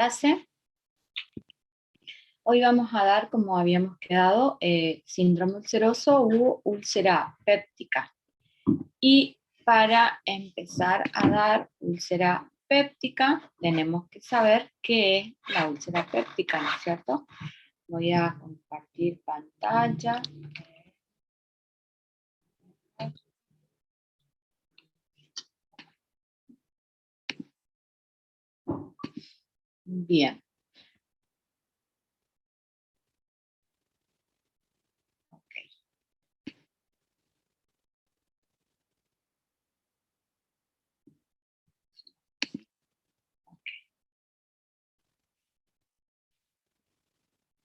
Clase. Hoy vamos a dar, como habíamos quedado, síndrome ulceroso u úlcera péptica. Y para empezar a dar úlcera péptica, tenemos que saber qué es la úlcera péptica, ¿no es cierto? Voy a compartir pantalla. Bien.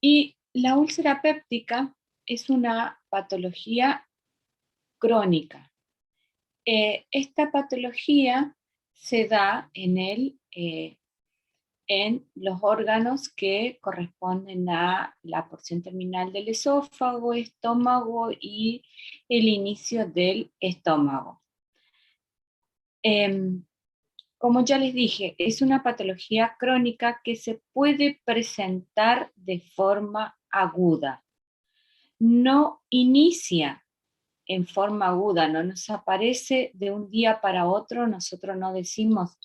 Y la úlcera péptica es una patología crónica. Esta patología se da en los órganos que corresponden a la porción terminal del esófago, estómago y el inicio del estómago. Como ya les dije, es una patología crónica que se puede presentar de forma aguda. No inicia en forma aguda, no nos aparece de un día para otro, nosotros no decimos,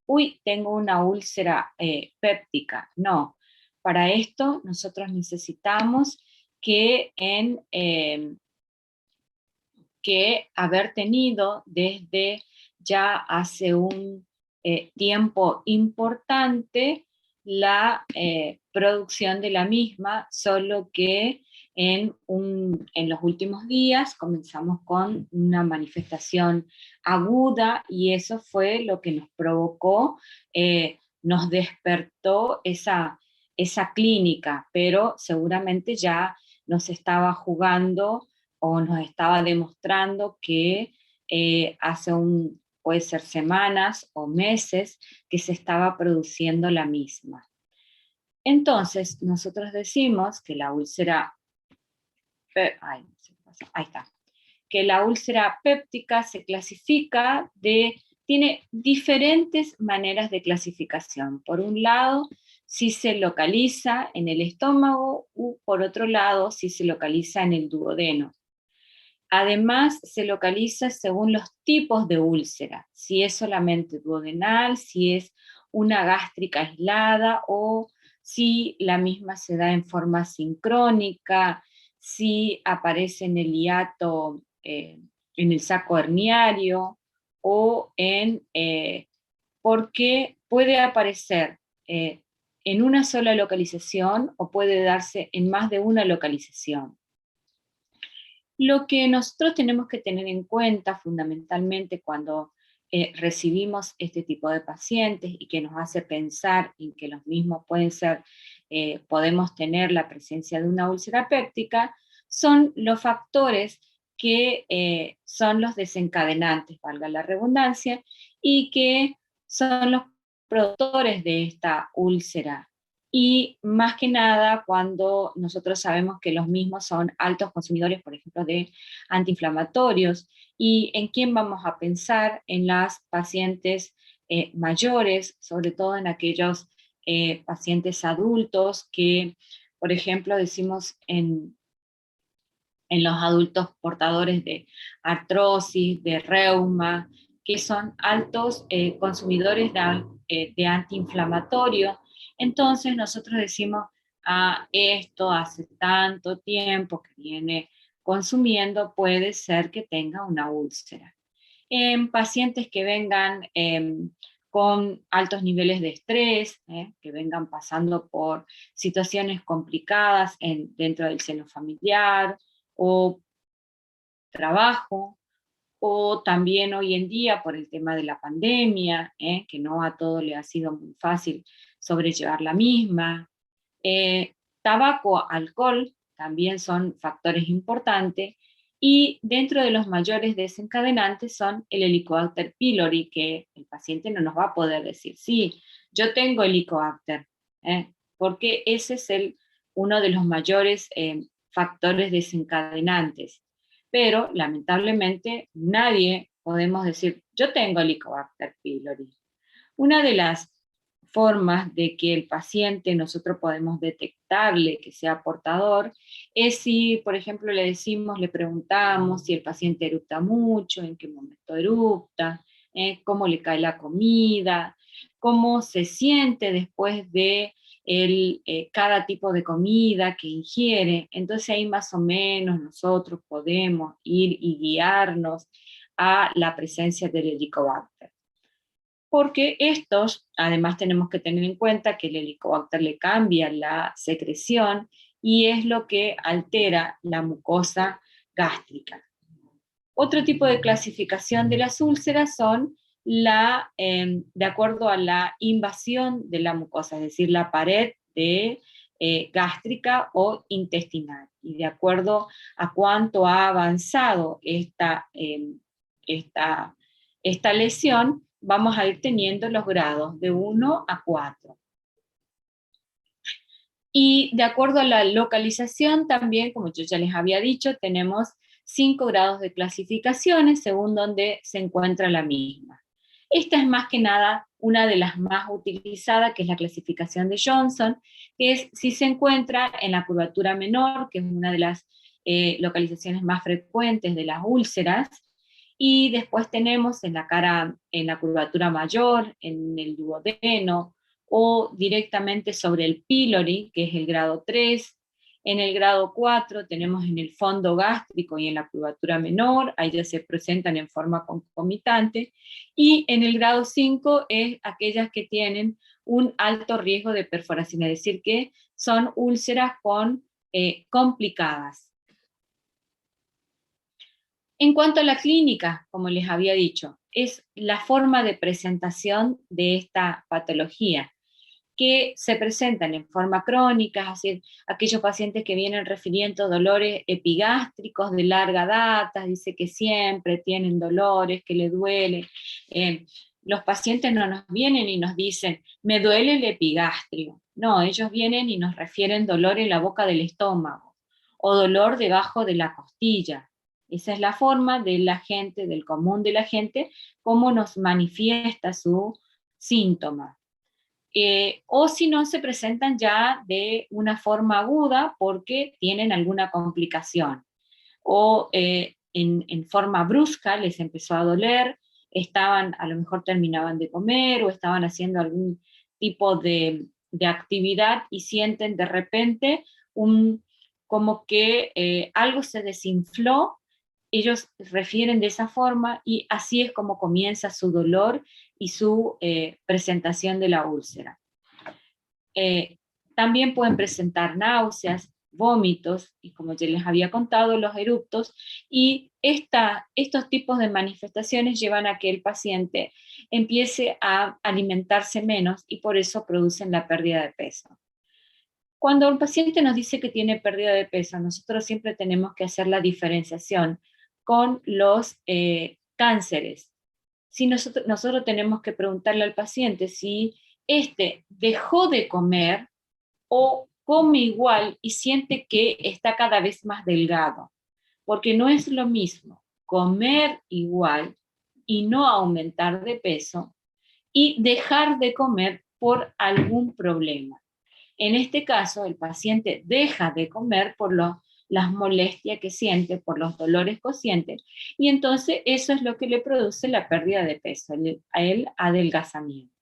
uy, tengo una úlcera péptica. No, para esto nosotros necesitamos que haber tenido desde ya hace un tiempo importante la producción de la misma, solo que en los últimos días comenzamos con una manifestación aguda y eso fue lo que nos provocó, nos despertó esa clínica, pero seguramente ya nos estaba jugando o nos estaba demostrando que puede ser semanas o meses, que se estaba produciendo la misma. Entonces, nosotros decimos que la úlcera, que la úlcera péptica se clasifica tiene diferentes maneras de clasificación. Por un lado, si se localiza en el estómago, u por otro lado, si se localiza en el duodeno. Además, se localiza según los tipos de úlcera, si es solamente duodenal, si es una gástrica aislada o si la misma se da en forma sincrónica, si aparece en el hiato, en el saco herniario o porque puede aparecer en una sola localización o puede darse en más de una localización. Lo que nosotros tenemos que tener en cuenta fundamentalmente cuando recibimos este tipo de pacientes y que nos hace pensar en que los mismos podemos tener la presencia de una úlcera péptica, son los factores que son los desencadenantes, valga la redundancia, y que son los productores de esta úlcera. Y más que nada cuando nosotros sabemos que los mismos son altos consumidores, por ejemplo, de antiinflamatorios. ¿Y en quién vamos a pensar? En las pacientes mayores, sobre todo en aquellos pacientes adultos que, por ejemplo, decimos en los adultos portadores de artrosis, de reuma, que son altos consumidores de antiinflamatorio. Entonces nosotros decimos, esto hace tanto tiempo que viene consumiendo, puede ser que tenga una úlcera. En pacientes que vengan con altos niveles de estrés, que vengan pasando por situaciones complicadas dentro del seno familiar o trabajo, o también hoy en día por el tema de la pandemia, que no a todo le ha sido muy fácil sobrellevar la misma. Tabaco, alcohol, también son factores importantes, y dentro de los mayores desencadenantes son el Helicobacter pylori, que el paciente no nos va a poder decir, sí, yo tengo Helicobacter, porque ese es uno de los mayores factores desencadenantes. Pero lamentablemente nadie podemos decir, yo tengo Helicobacter pylori. Una de las formas de que el paciente nosotros podemos detectarle que sea portador es si, por ejemplo, le decimos, le preguntamos si el paciente eructa mucho, en qué momento eructa, cómo le cae la comida, cómo se siente después de cada tipo de comida que ingiere. Entonces ahí más o menos nosotros podemos ir y guiarnos a la presencia del Helicobacter. Porque estos, además tenemos que tener en cuenta que el Helicobacter le cambia la secreción y es lo que altera la mucosa gástrica. Otro tipo de clasificación de las úlceras son de acuerdo a la invasión de la mucosa, es decir, la pared gástrica o intestinal. Y de acuerdo a cuánto ha avanzado esta lesión, vamos a ir teniendo los grados de 1 a 4. Y de acuerdo a la localización también, como yo ya les había dicho, tenemos 5 grados de clasificaciones según donde se encuentra la misma. Esta es más que nada una de las más utilizadas, que es la clasificación de Johnson, que es si se encuentra en la curvatura menor, que es una de las localizaciones más frecuentes de las úlceras, y después tenemos en la curvatura mayor, en el duodeno, o directamente sobre el pílori, que es el grado 3. En el grado 4 tenemos en el fondo gástrico y en la curvatura menor, ahí ya se presentan en forma concomitante, y en el grado 5 es aquellas que tienen un alto riesgo de perforación, es decir, que son úlceras complicadas. En cuanto a la clínica, como les había dicho, es la forma de presentación de esta patología, que se presentan en forma crónica, así, aquellos pacientes que vienen refiriendo dolores epigástricos de larga data, dice que siempre tienen dolores, que le duele. Los pacientes no nos vienen y nos dicen, me duele el epigastrio. No, ellos vienen y nos refieren dolor en la boca del estómago, o dolor debajo de la costilla. Esa es la forma de la gente, del común de la gente, cómo nos manifiesta su síntoma. O si no, se presentan ya de una forma aguda porque tienen alguna complicación. O en forma brusca les empezó a doler, a lo mejor terminaban de comer o estaban haciendo algún tipo de actividad y sienten de repente como que algo se desinfló. Ellos refieren de esa forma y así es como comienza su dolor y su presentación de la úlcera. También pueden presentar náuseas, vómitos, y como ya les había contado, los eruptos, y estos tipos de manifestaciones llevan a que el paciente empiece a alimentarse menos y por eso producen la pérdida de peso. Cuando un paciente nos dice que tiene pérdida de peso, nosotros siempre tenemos que hacer la diferenciación con los cánceres. Si nosotros tenemos que preguntarle al paciente si dejó de comer o come igual y siente que está cada vez más delgado, porque no es lo mismo comer igual y no aumentar de peso y dejar de comer por algún problema. En este caso, el paciente deja de comer por las molestias que siente, por los dolores que siente, y entonces eso es lo que le produce la pérdida de peso, el adelgazamiento.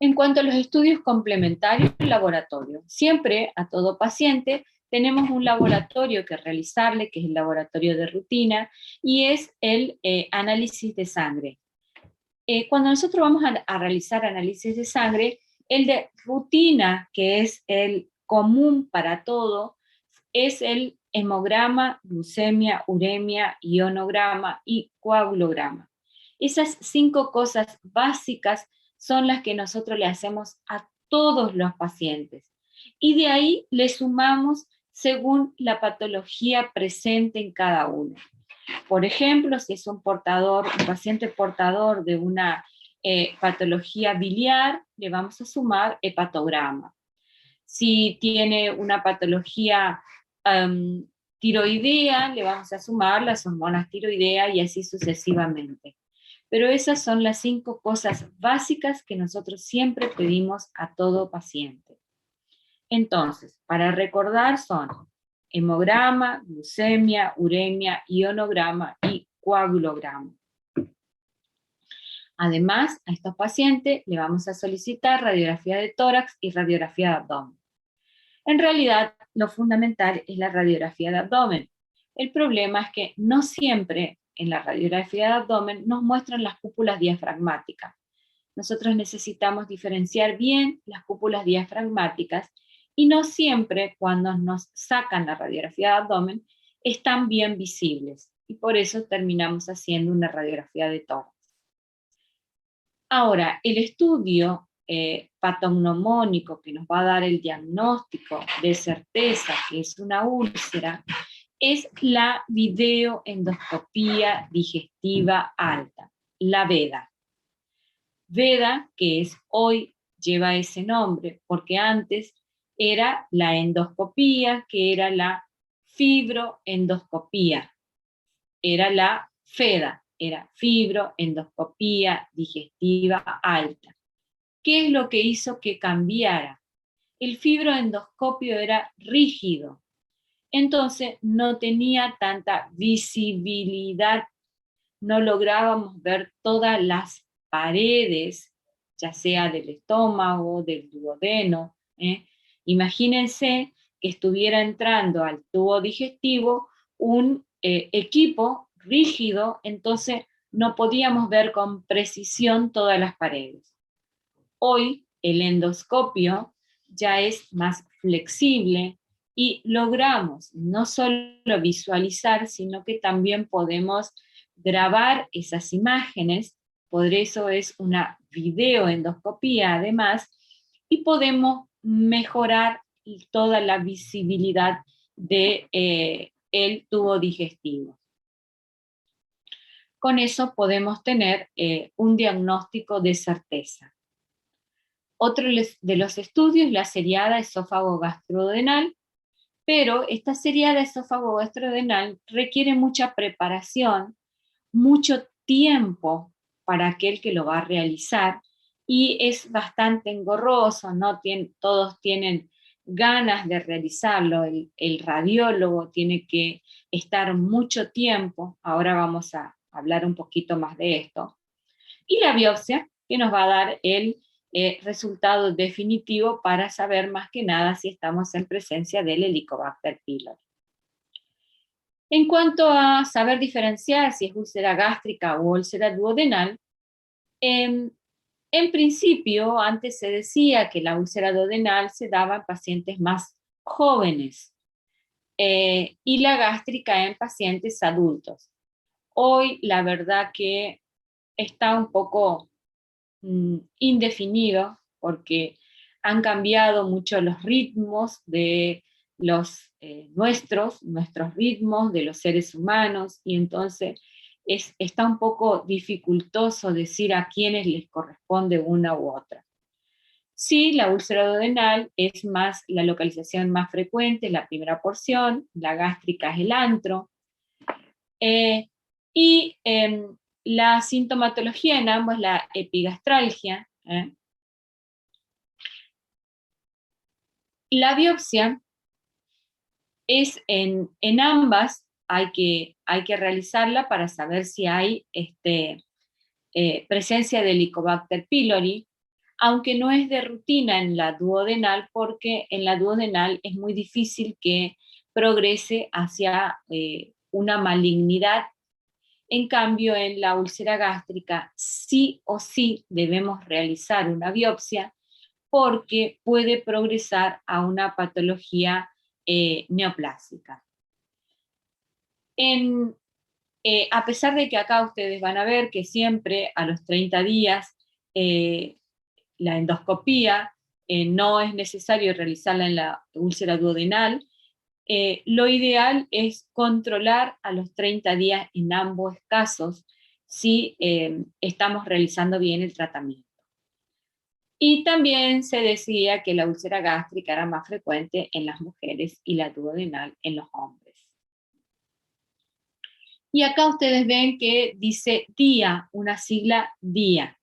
En cuanto a los estudios complementarios del laboratorio, siempre a todo paciente tenemos un laboratorio que realizarle, que es el laboratorio de rutina, y es el análisis de sangre. Cuando nosotros vamos a realizar análisis de sangre, el de rutina, que es el común para todo, es el hemograma, glucemia, uremia, ionograma y coagulograma. Esas 5 cosas básicas son las que nosotros le hacemos a todos los pacientes. Y de ahí le sumamos según la patología presente en cada uno. Por ejemplo, si es un paciente portador de una patología biliar, le vamos a sumar hepatograma. Si tiene una patología tiroidea, le vamos a sumar las hormonas tiroidea y así sucesivamente. Pero esas son las 5 cosas básicas que nosotros siempre pedimos a todo paciente. Entonces, para recordar son hemograma, glucemia, uremia, ionograma y coagulograma. Además, a estos pacientes le vamos a solicitar radiografía de tórax y radiografía de abdomen. En realidad, lo fundamental es la radiografía de abdomen. El problema es que no siempre en la radiografía de abdomen nos muestran las cúpulas diafragmáticas. Nosotros necesitamos diferenciar bien las cúpulas diafragmáticas y no siempre cuando nos sacan la radiografía de abdomen están bien visibles y por eso terminamos haciendo una radiografía de tórax. Ahora, el estudio patognomónico que nos va a dar el diagnóstico de certeza que es una úlcera es la videoendoscopía digestiva alta, la VEDA. VEDA, que es hoy lleva ese nombre, porque antes era la endoscopía, que era la fibroendoscopía, era la FEDA, era fibroendoscopía digestiva alta. ¿Qué es lo que hizo que cambiara? El fibroendoscopio era rígido, entonces no tenía tanta visibilidad, no lográbamos ver todas las paredes, ya sea del estómago, del duodeno. Imagínense que estuviera entrando al tubo digestivo un equipo rígido, entonces no podíamos ver con precisión todas las paredes. Hoy el endoscopio ya es más flexible y logramos no solo visualizar, sino que también podemos grabar esas imágenes, por eso es una videoendoscopía además, y podemos mejorar toda la visibilidad de el tubo digestivo. Con eso podemos tener un diagnóstico de certeza. Otro de los estudios es la seriada esófago-gastrodenal, pero esta seriada esófago-gastrodenal requiere mucha preparación, mucho tiempo para aquel que lo va a realizar, y es bastante engorroso, no todos tienen ganas de realizarlo, el radiólogo tiene que estar mucho tiempo, ahora vamos a hablar un poquito más de esto, y la biopsia, que nos va a dar el resultado definitivo para saber más que nada si estamos en presencia del Helicobacter pylori. En cuanto a saber diferenciar si es úlcera gástrica o úlcera duodenal, en principio antes se decía que la úlcera duodenal se daba en pacientes más jóvenes y la gástrica en pacientes adultos. Hoy la verdad que está un poco indefinido, porque han cambiado mucho los ritmos de nuestros ritmos de los seres humanos, y entonces está un poco dificultoso decir a quiénes les corresponde una u otra. Sí, la úlcera duodenal es más la localización más frecuente, la primera porción, la gástrica es el antro, y la sintomatología en ambos es la epigastralgia. La biopsia es en ambas, hay que realizarla para saber si hay presencia de Helicobacter pylori, aunque no es de rutina en la duodenal, porque en la duodenal es muy difícil que progrese hacia una malignidad. En cambio, en la úlcera gástrica sí o sí debemos realizar una biopsia porque puede progresar a una patología neoplásica. A pesar de que acá ustedes van a ver que siempre a los 30 días la endoscopía no es necesario realizarla en la úlcera duodenal, lo ideal es controlar a los 30 días en ambos casos si estamos realizando bien el tratamiento. Y también se decía que la úlcera gástrica era más frecuente en las mujeres y la duodenal en los hombres. Y acá ustedes ven que dice DIA, una sigla DIA.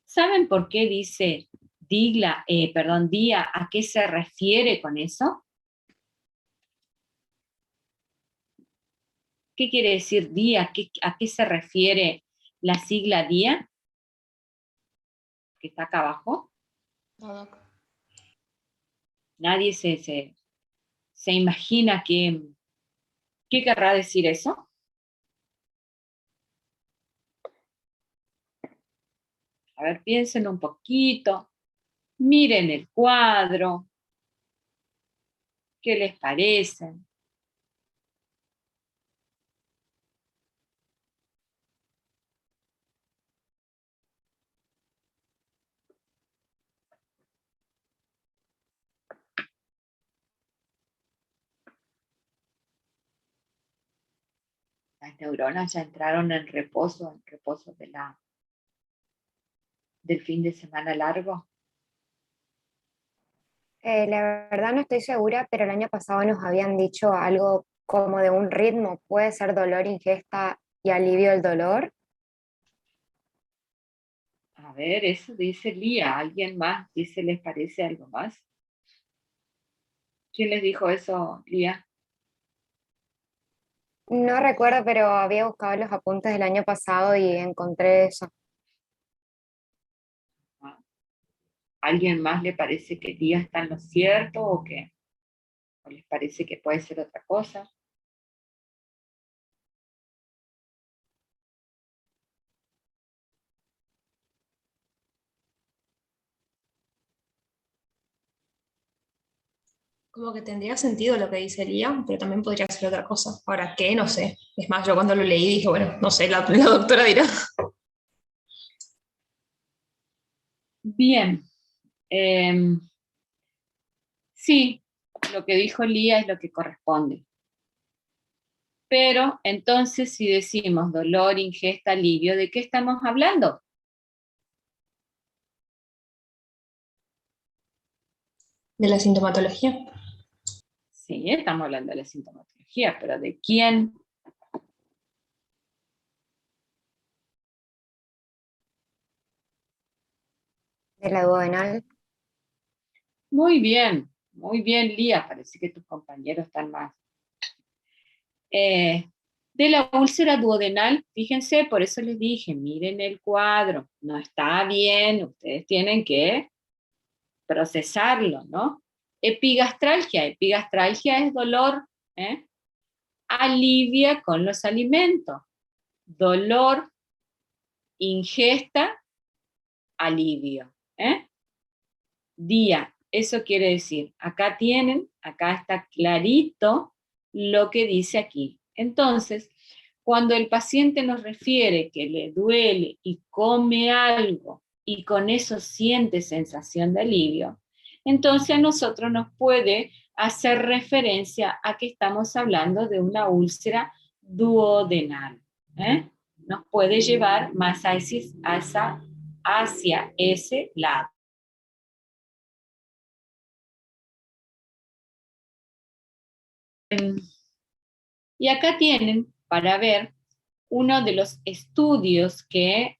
¿Saben por qué dice DIA? ¿A qué se refiere con eso? ¿Qué quiere decir DIA? ¿A qué se refiere la sigla DIA? Que está acá abajo. No, Doc. Nadie se imagina qué querrá decir eso. A ver, piensen un poquito, miren el cuadro, ¿qué les parece? Las neuronas ya entraron en reposo del fin de semana largo. La verdad no estoy segura, pero el año pasado nos habían dicho algo como de un ritmo, puede ser dolor, ingesta y alivio del dolor. A ver, eso dice Lía. ¿Alguien más dice, les parece algo más? ¿Quién les dijo eso, Lía? No recuerdo, pero había buscado los apuntes del año pasado y encontré eso. ¿Ah? ¿Alguien más le parece que Lía está en lo cierto o qué? ¿O les parece que puede ser otra cosa? Como que tendría sentido lo que dice Lía, pero también podría ser otra cosa. Ahora, ¿qué? No sé. Es más, yo cuando lo leí dije, bueno, no sé, la doctora dirá. Bien. Sí, lo que dijo Lía es lo que corresponde. Pero entonces si decimos dolor, ingesta, alivio, ¿de qué estamos hablando? De la sintomatología. Sí, estamos hablando de la sintomatología, pero ¿de quién? De la duodenal. Muy bien, Lía, parece que tus compañeros están más. De la úlcera duodenal, fíjense, por eso les dije, miren el cuadro, no está bien, ustedes tienen que procesarlo, ¿no? Epigastralgia es dolor, ¿eh? Alivia con los alimentos, dolor, ingesta, alivio, ¿eh? Día, eso quiere decir, acá tienen, acá está clarito lo que dice aquí. Entonces, cuando el paciente nos refiere que le duele y come algo y con eso siente sensación de alivio, entonces a nosotros nos puede hacer referencia a que estamos hablando de una úlcera duodenal. ¿Eh? Nos puede llevar más hacia ese lado. Y acá tienen para ver uno de los estudios que,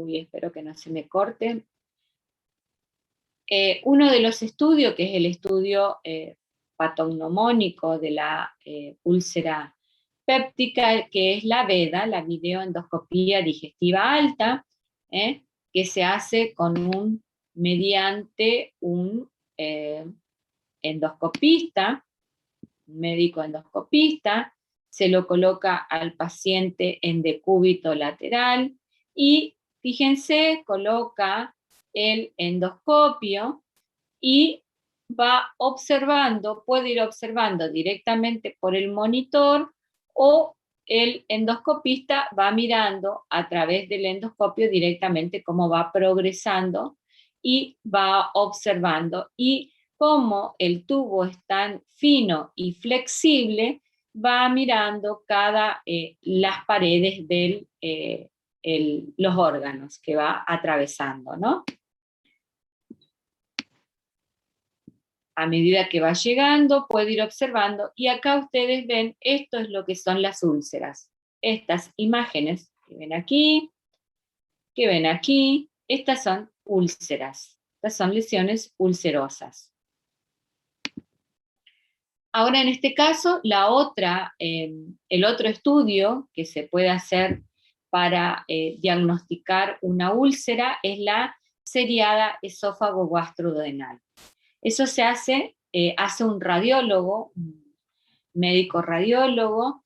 espero que no se me corte, uno de los estudios que es el estudio patognomónico de la úlcera péptica, que es la VEDA, la videoendoscopía digestiva alta, que se hace mediante un endoscopista, médico endoscopista, se lo coloca al paciente en decúbito lateral y, fíjense, coloca el endoscopio y va observando, puede ir observando directamente por el monitor o el endoscopista va mirando a través del endoscopio directamente cómo va progresando y va observando. Y como el tubo es tan fino y flexible, va mirando las paredes de los órganos que va atravesando, ¿no? a medida que va llegando, puede ir observando, y acá ustedes ven, esto es lo que son las úlceras. Estas imágenes que ven aquí, estas son úlceras. Estas son lesiones ulcerosas. Ahora, en este caso, el otro estudio que se puede hacer para diagnosticar una úlcera es la seriada esófago gastroduodenal. Eso se hace un radiólogo, un médico radiólogo.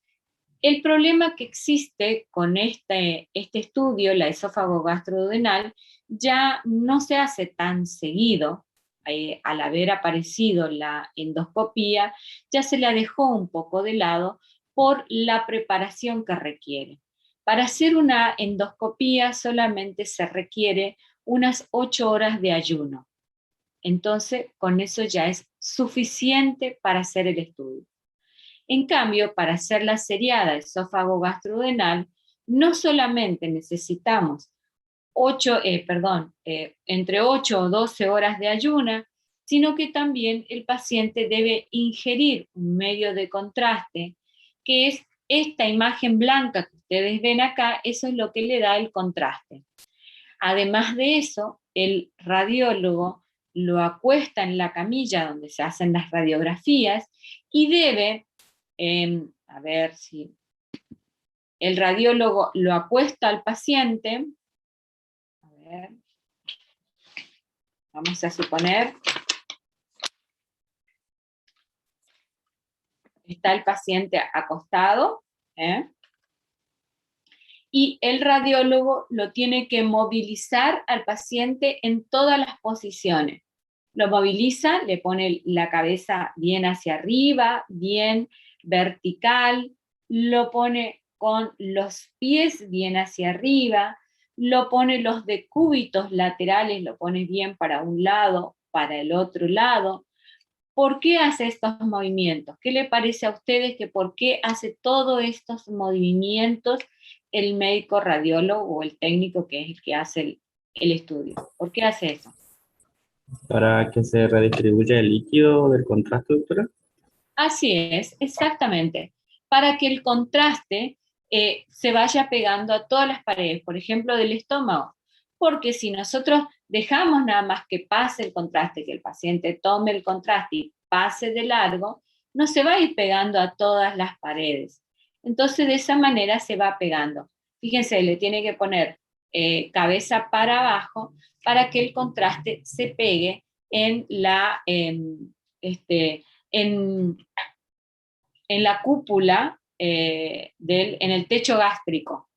El problema que existe con este estudio, la esófago gastroduodenal, ya no se hace tan seguido. Al haber aparecido la endoscopía, ya se la dejó un poco de lado por la preparación que requiere. Para hacer una endoscopía solamente se requiere unas 8 horas de ayuno. Entonces, con eso ya es suficiente para hacer el estudio. En cambio, para hacer la seriada esófago gastroduodenal, no solamente necesitamos entre 8 o 12 horas de ayuna, sino que también el paciente debe ingerir un medio de contraste, que es esta imagen blanca que ustedes ven acá. Eso es lo que le da el contraste. Además de eso, el radiólogo lo acuesta en la camilla donde se hacen las radiografías y debe, a ver si el radiólogo lo acuesta al paciente. A ver, vamos a suponer, está el paciente acostado, y el radiólogo lo tiene que movilizar al paciente en todas las posiciones. Lo moviliza, le pone la cabeza bien hacia arriba, bien vertical, lo pone con los pies bien hacia arriba, lo pone los decúbitos laterales, lo pone bien para un lado, para el otro lado. ¿Por qué hace estos movimientos? ¿Qué le parece a ustedes que por qué hace todos estos movimientos el médico radiólogo o el técnico que es el que hace el estudio? ¿Por qué hace eso? Para que se redistribuya el líquido del contraste, doctora. Así es, exactamente. Para que el contraste se vaya pegando a todas las paredes, por ejemplo, del estómago. Porque si nosotros dejamos nada más que pase el contraste, que el paciente tome el contraste y pase de largo, no se va a ir pegando a todas las paredes. Entonces, de esa manera se va pegando. Fíjense, le tiene que poner cabeza para abajo para que el contraste se pegue en la cúpula, en el techo gástrico.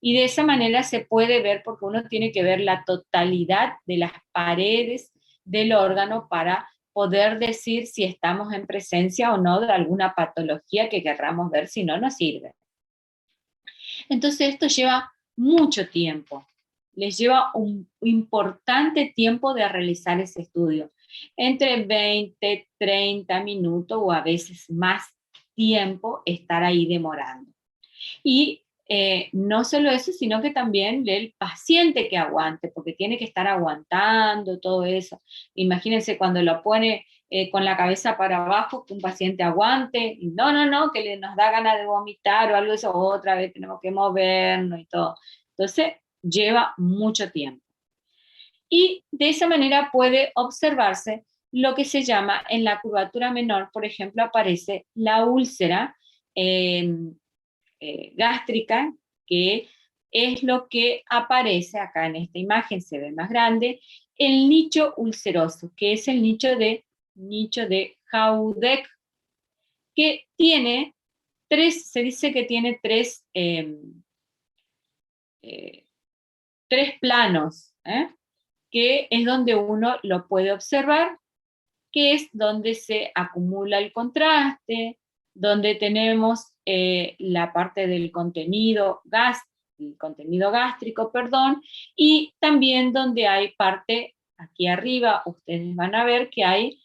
Y de esa manera se puede ver, porque uno tiene que ver la totalidad de las paredes del órgano para poder decir si estamos en presencia o no de alguna patología que querramos ver, si no nos sirve. Entonces esto lleva mucho tiempo, les lleva un importante tiempo de realizar ese estudio, entre 20, 30 minutos o a veces más tiempo estar ahí demorando. Y no solo eso, sino que también el paciente que aguante, porque tiene que estar aguantando todo eso. Imagínense cuando lo pone con la cabeza para abajo, que un paciente aguante, y no, que nos da ganas de vomitar o algo de eso, otra vez tenemos que movernos y todo. Entonces, lleva mucho tiempo. Y de esa manera puede observarse lo que se llama en la curvatura menor, por ejemplo, aparece la úlcera gástrica, que es lo que aparece acá en esta imagen, se ve más grande, el nicho ulceroso, que es el nicho de Haudek, que tiene se dice que tiene tres planos, que es donde uno lo puede observar, que es donde se acumula el contraste, donde tenemos la parte del contenido gástrico, y también donde hay parte, aquí arriba ustedes van a ver que hay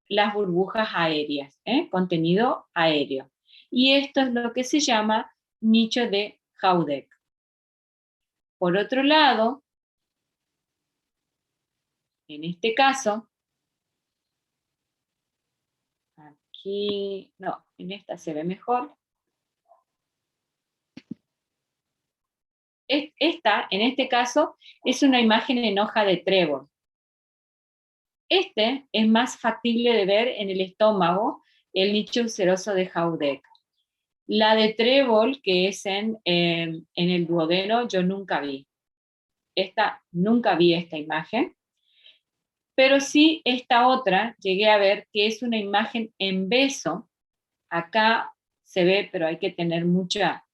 las burbujas aéreas, contenido aéreo. Y esto es lo que se llama nicho de Haudek. Por otro lado, en este caso, aquí, no, en esta se ve mejor. Esta, en este caso, es una imagen en hoja de trébol. Este es más factible de ver en el estómago, el nicho ulceroso de Haudeck. La de trébol, que es en el duodeno, yo nunca vi. Nunca vi esta imagen, pero sí esta otra llegué a ver, que es una imagen en beso. Acá se ve, pero hay que tener mucha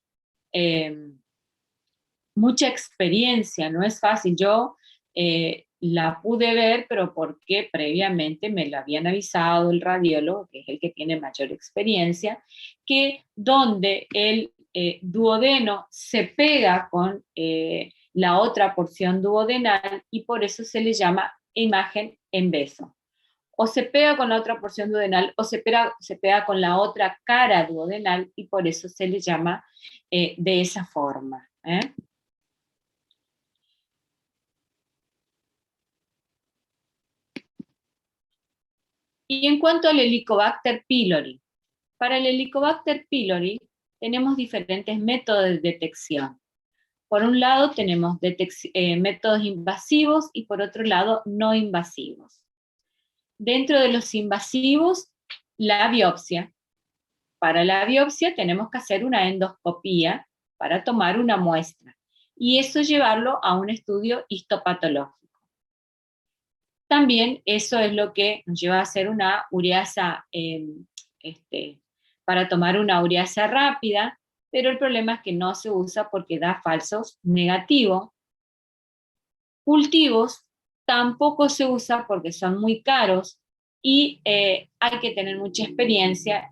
experiencia, no es fácil. Yo la pude ver, pero porque previamente me lo habían avisado el radiólogo, que es el que tiene mayor experiencia, que donde el duodeno se pega con la otra porción duodenal, y por eso se le llama imagen en beso. O se pega con la otra porción duodenal, o se pega con la otra cara duodenal, y por eso se le llama de esa forma. Y en cuanto al Helicobacter pylori, para el Helicobacter pylori tenemos diferentes métodos de detección. Por un lado tenemos métodos invasivos y por otro lado no invasivos. Dentro de los invasivos, la biopsia. Para la biopsia tenemos que hacer una endoscopía para tomar una muestra y eso llevarlo a un estudio histopatológico. También eso es lo que nos lleva a hacer una ureasa, para tomar una ureasa rápida, pero el problema es que no se usa porque da falsos negativos. Cultivos tampoco se usa porque son muy caros y hay que tener mucha experiencia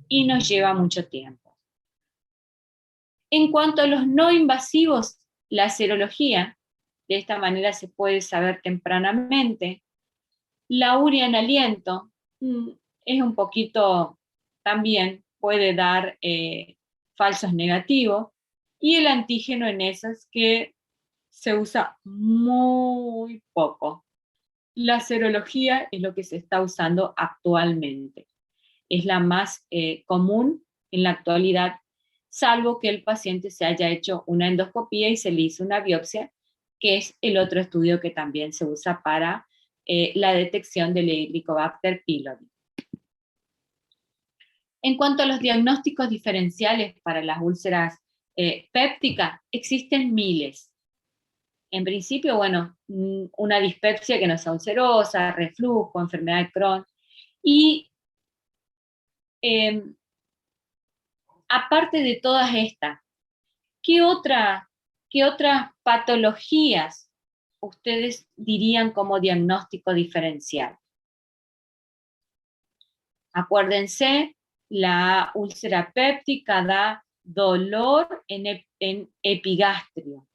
y nos lleva mucho tiempo. En cuanto a los no invasivos, la serología, de esta manera se puede saber tempranamente. La urea en aliento es un poquito, también puede dar falsos negativos, y el antígeno en esas que se usa muy poco. La serología es lo que se está usando actualmente. Es la más común en la actualidad, salvo que el paciente se haya hecho una endoscopía y se le hizo una biopsia, que es el otro estudio que también se usa para la detección del Helicobacter pylori. En cuanto a los diagnósticos diferenciales para las úlceras pépticas, existen miles. En principio, bueno, una dispepsia que no sea ulcerosa, reflujo, enfermedad de Crohn. Y aparte de todas estas, ¿qué otras patologías ustedes dirían como diagnóstico diferencial? Acuérdense, la úlcera péptica da dolor en epigastrio.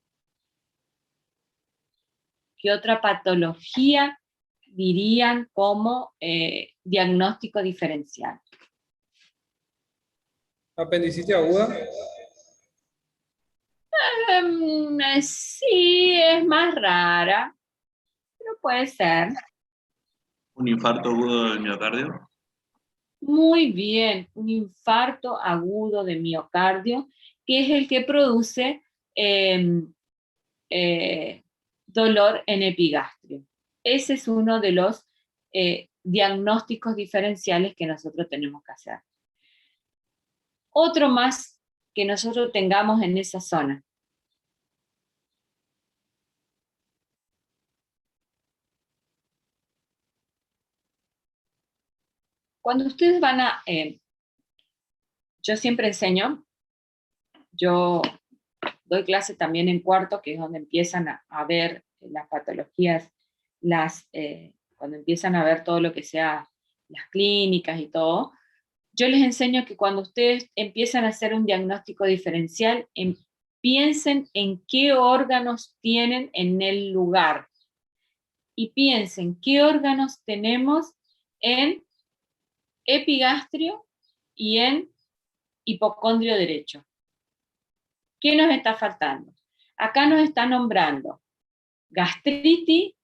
¿Qué otra patología dirían como diagnóstico diferencial? Apendicitis aguda. Sí, es más rara, pero puede ser. ¿Un infarto agudo del miocardio? Muy bien, un infarto agudo de miocardio, que es el que produce dolor en epigastrio. Ese es uno de los diagnósticos diferenciales que nosotros tenemos que hacer. Otro más que nosotros tengamos en esa zona. Cuando ustedes van a... yo siempre enseño, yo doy clases también en cuarto, que es donde empiezan a ver las patologías, cuando empiezan a ver todo lo que sea las clínicas y todo. Yo les enseño que cuando ustedes empiezan a hacer un diagnóstico diferencial, piensen en qué órganos tienen en el lugar. Y piensen qué órganos tenemos en epigastrio y en hipocondrio derecho. ¿Qué nos está faltando? Acá nos está nombrando gastritis,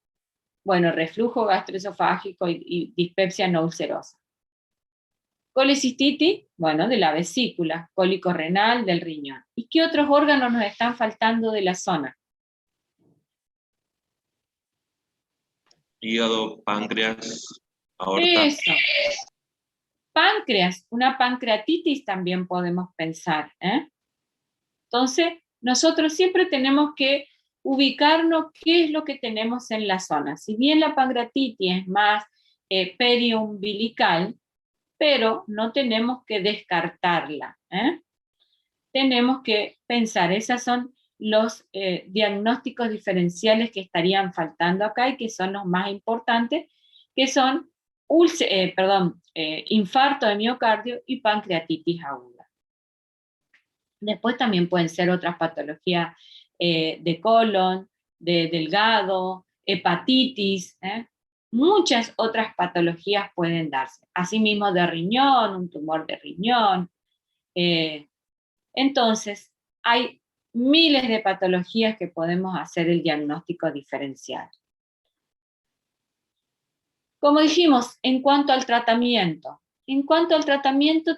bueno, reflujo gastroesofágico y dispepsia no ulcerosa. Colicistitis, bueno, de la vesícula, cólico renal del riñón. ¿Y qué otros órganos nos están faltando de la zona? Hígado, páncreas, aorta. Eso. Páncreas, una pancreatitis también podemos pensar, ¿eh? Entonces, nosotros siempre tenemos que ubicarnos qué es lo que tenemos en la zona. Si bien la pancreatitis es más periumbilical, pero no tenemos que descartarla, ¿eh? Tenemos que pensar, esos son los diagnósticos diferenciales que estarían faltando acá y que son los más importantes, que son infarto de miocardio y pancreatitis aguda. Después también pueden ser otras patologías de colon, de delgado, hepatitis, muchas otras patologías pueden darse. Asimismo de riñón, un tumor de riñón. Entonces, hay miles de patologías que podemos hacer el diagnóstico diferencial. Como dijimos, en cuanto al tratamiento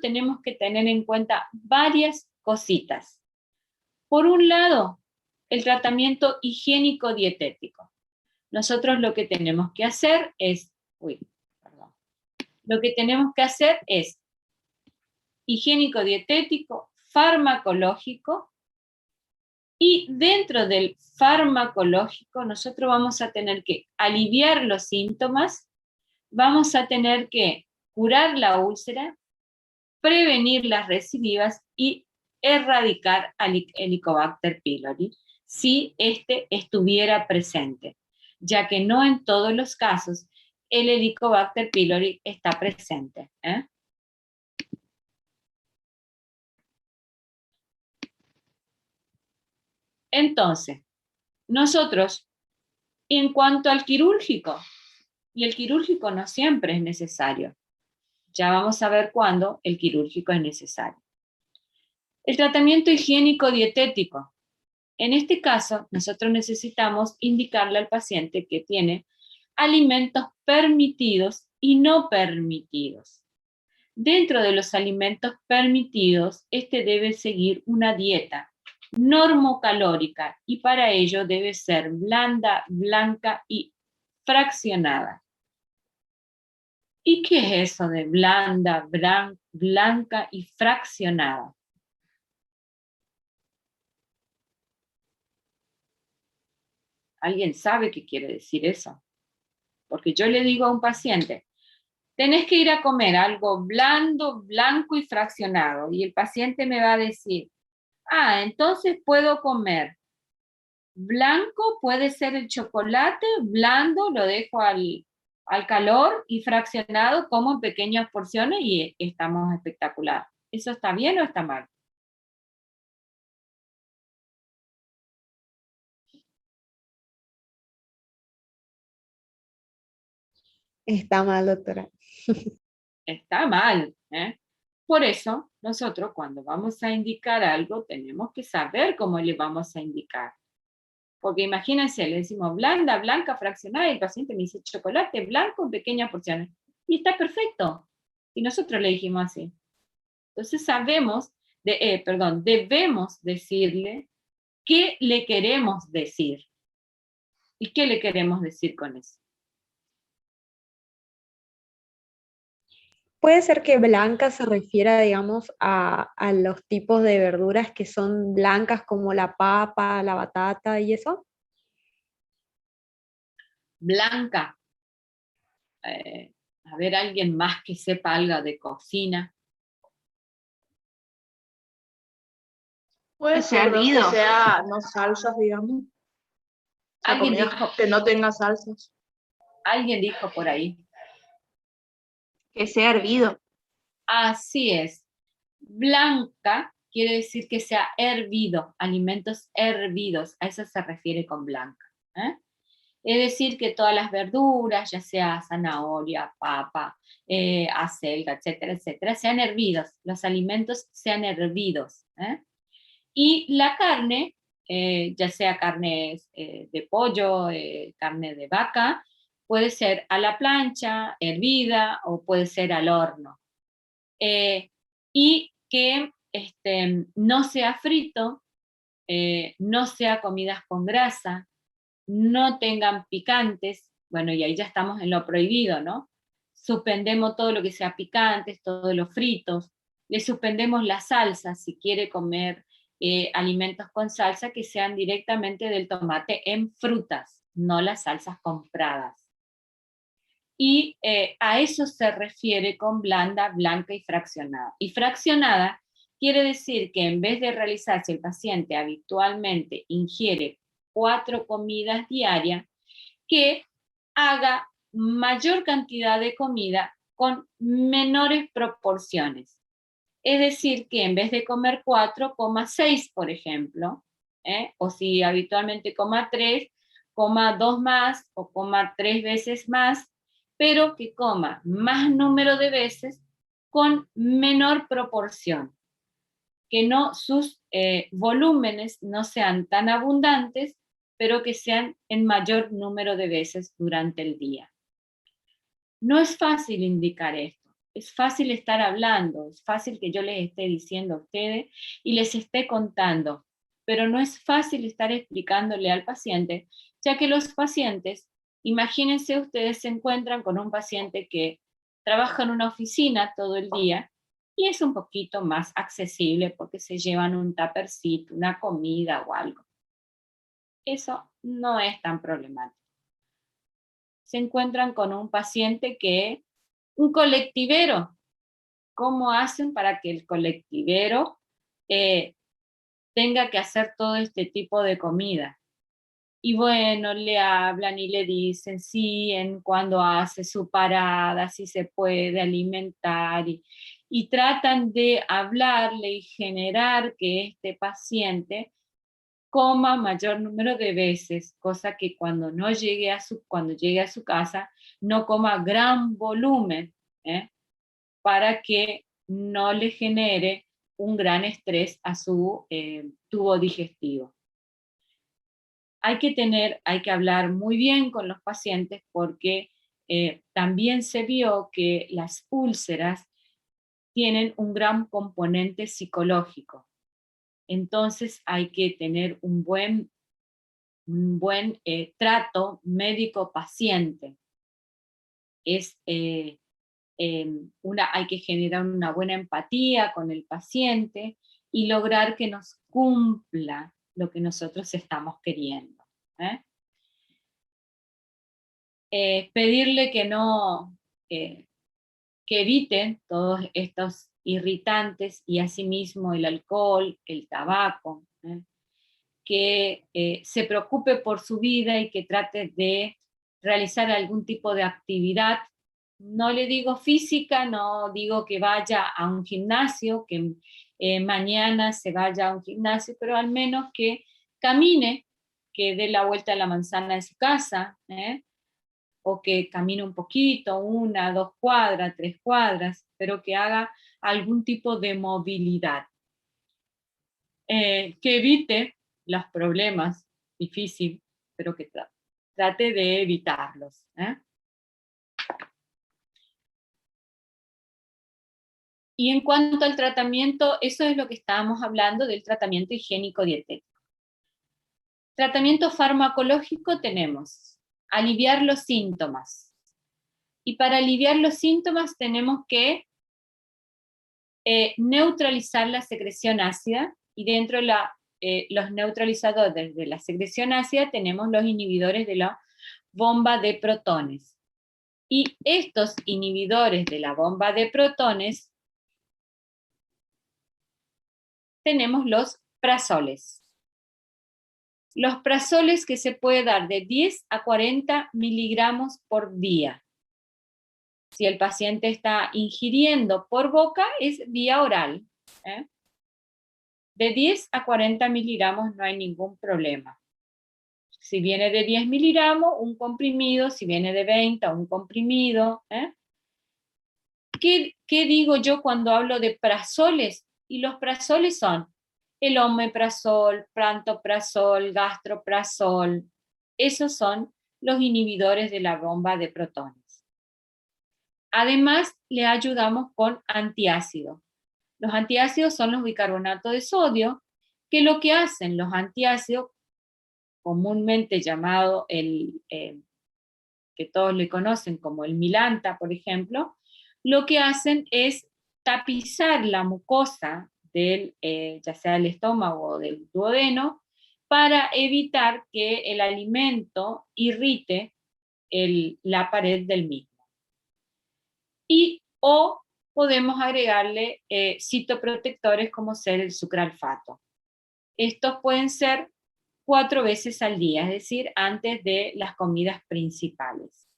tenemos que tener en cuenta varias cositas. Por un lado, el tratamiento higiénico-dietético. Nosotros lo que tenemos que hacer es, higiénico-dietético, farmacológico, y dentro del farmacológico nosotros vamos a tener que aliviar los síntomas, vamos a tener que curar la úlcera, prevenir las recidivas y erradicar al Helicobacter pylori si este estuviera presente, ya que no en todos los casos el Helicobacter pylori está presente, ¿eh? Entonces, nosotros, en cuanto al quirúrgico, y el quirúrgico no siempre es necesario, ya vamos a ver cuándo el quirúrgico es necesario. El tratamiento higiénico-dietético. En este caso, nosotros necesitamos indicarle al paciente que tiene alimentos permitidos y no permitidos. Dentro de los alimentos permitidos, este debe seguir una dieta normocalórica y para ello debe ser blanda, blanca y fraccionada. ¿Y qué es eso de blanda, blanca y fraccionada? ¿Alguien sabe qué quiere decir eso? Porque yo le digo a un paciente, tenés que ir a comer algo blando, blanco y fraccionado. Y el paciente me va a decir, entonces puedo comer blanco, puede ser el chocolate, blando, lo dejo al calor, y fraccionado como en pequeñas porciones y estamos espectacular. ¿Eso está bien o está mal? Está mal, doctora. Está mal, ¿eh? Por eso, nosotros cuando vamos a indicar algo, tenemos que saber cómo le vamos a indicar. Porque imagínense, le decimos blanda, blanca, fraccionada, y el paciente me dice chocolate blanco en pequeñas porciones. Y está perfecto. Y nosotros le dijimos así. Entonces debemos decirle qué le queremos decir. ¿Y qué le queremos decir con eso? ¿Puede ser que blanca se refiera, digamos, a los tipos de verduras que son blancas como la papa, la batata y eso? Blanca. A ver, alguien más que sepa algo de cocina. Puede ser que sea no salsas, digamos. O sea, Alguien comida dijo, que no tenga salsas. alguien dijo por ahí. Que sea hervido. Así es. Blanca quiere decir que sea hervido, alimentos hervidos, a eso se refiere con blanca, ¿eh? Es decir, que todas las verduras, ya sea zanahoria, papa, acelga, etcétera, etcétera, sean hervidos, los alimentos sean hervidos, ¿eh? Y la carne, ya sea carne de pollo, carne de vaca, puede ser a la plancha, hervida, o puede ser al horno. y que no sea frito, no sea comidas con grasa, no tengan picantes, bueno, y ahí ya estamos en lo prohibido, ¿no? Suspendemos todo lo que sea picantes, todos los fritos, le suspendemos la salsa, si quiere comer alimentos con salsa, que sean directamente del tomate en frutas, no las salsas compradas. Y a eso se refiere con blanda, blanca y fraccionada. Y fraccionada quiere decir que en vez de realizar, si el paciente habitualmente ingiere 4 comidas diarias, que haga mayor cantidad de comida con menores proporciones. Es decir, que en vez de comer 4, coma 6, por ejemplo, o si habitualmente coma 3, coma 2 más o coma 3 veces más, pero que coma más número de veces con menor proporción, que no sus volúmenes no sean tan abundantes, pero que sean en mayor número de veces durante el día. No es fácil indicar esto, es fácil estar hablando, es fácil que yo les esté diciendo a ustedes y les esté contando, pero no es fácil estar explicándole al paciente, ya que los pacientes, imagínense ustedes, se encuentran con un paciente que trabaja en una oficina todo el día y es un poquito más accesible porque se llevan un tuppercito, una comida o algo. Eso no es tan problemático. Se encuentran con un paciente que, un colectivero, ¿cómo hacen para que el colectivero tenga que hacer todo este tipo de comida? Y bueno, le hablan y le dicen, sí, en cuando hace su parada, si se puede alimentar, y tratan de hablarle y generar que este paciente coma mayor número de veces, cosa que cuando llegue a su casa no coma gran volumen, para que no le genere un gran estrés a su tubo digestivo. Hay que hablar muy bien con los pacientes porque también se vio que las úlceras tienen un gran componente psicológico. Entonces hay que tener un buen trato médico-paciente. Hay que generar una buena empatía con el paciente y lograr que nos cumpla lo que nosotros estamos queriendo. Pedirle que no, que evite todos estos irritantes y asimismo el alcohol, el tabaco, que se preocupe por su vida y que trate de realizar algún tipo de actividad. No le digo física, no digo que vaya a un gimnasio, que mañana se vaya a un gimnasio, pero al menos que camine, que dé la vuelta a la manzana de su casa, o que camine un poquito, 1, 2 cuadras, 3 cuadras, pero que haga algún tipo de movilidad. Que evite los problemas difíciles, pero que trate de evitarlos. Y en cuanto al tratamiento, eso es lo que estábamos hablando del tratamiento higiénico-dietético. Tratamiento farmacológico tenemos aliviar los síntomas. Y para aliviar los síntomas tenemos que neutralizar la secreción ácida, y dentro de los neutralizadores de la secreción ácida tenemos los inhibidores de la bomba de protones. Y estos inhibidores de la bomba de protones tenemos los prazoles. Los prazoles que se puede dar de 10 a 40 miligramos por día. Si el paciente está ingiriendo por boca, es vía oral. De 10 a 40 miligramos no hay ningún problema. Si viene de 10 miligramos, un comprimido. Si viene de 20, un comprimido. ¿Qué digo yo cuando hablo de prazoles? Y los prazoles son el omeprazol, pantoprazol, gastroprazol. Esos son los inhibidores de la bomba de protones. Además, le ayudamos con antiácidos. Los antiácidos son los bicarbonatos de sodio, que lo que hacen los antiácidos, comúnmente llamado que todos le conocen como el Milanta, por ejemplo, lo que hacen es tapizar la mucosa del, ya sea del estómago o del duodeno, para evitar que el alimento irrite la pared del mismo. O podemos agregarle citoprotectores como ser el sucralfato. Estos pueden ser 4 veces al día, es decir, antes de las comidas principales.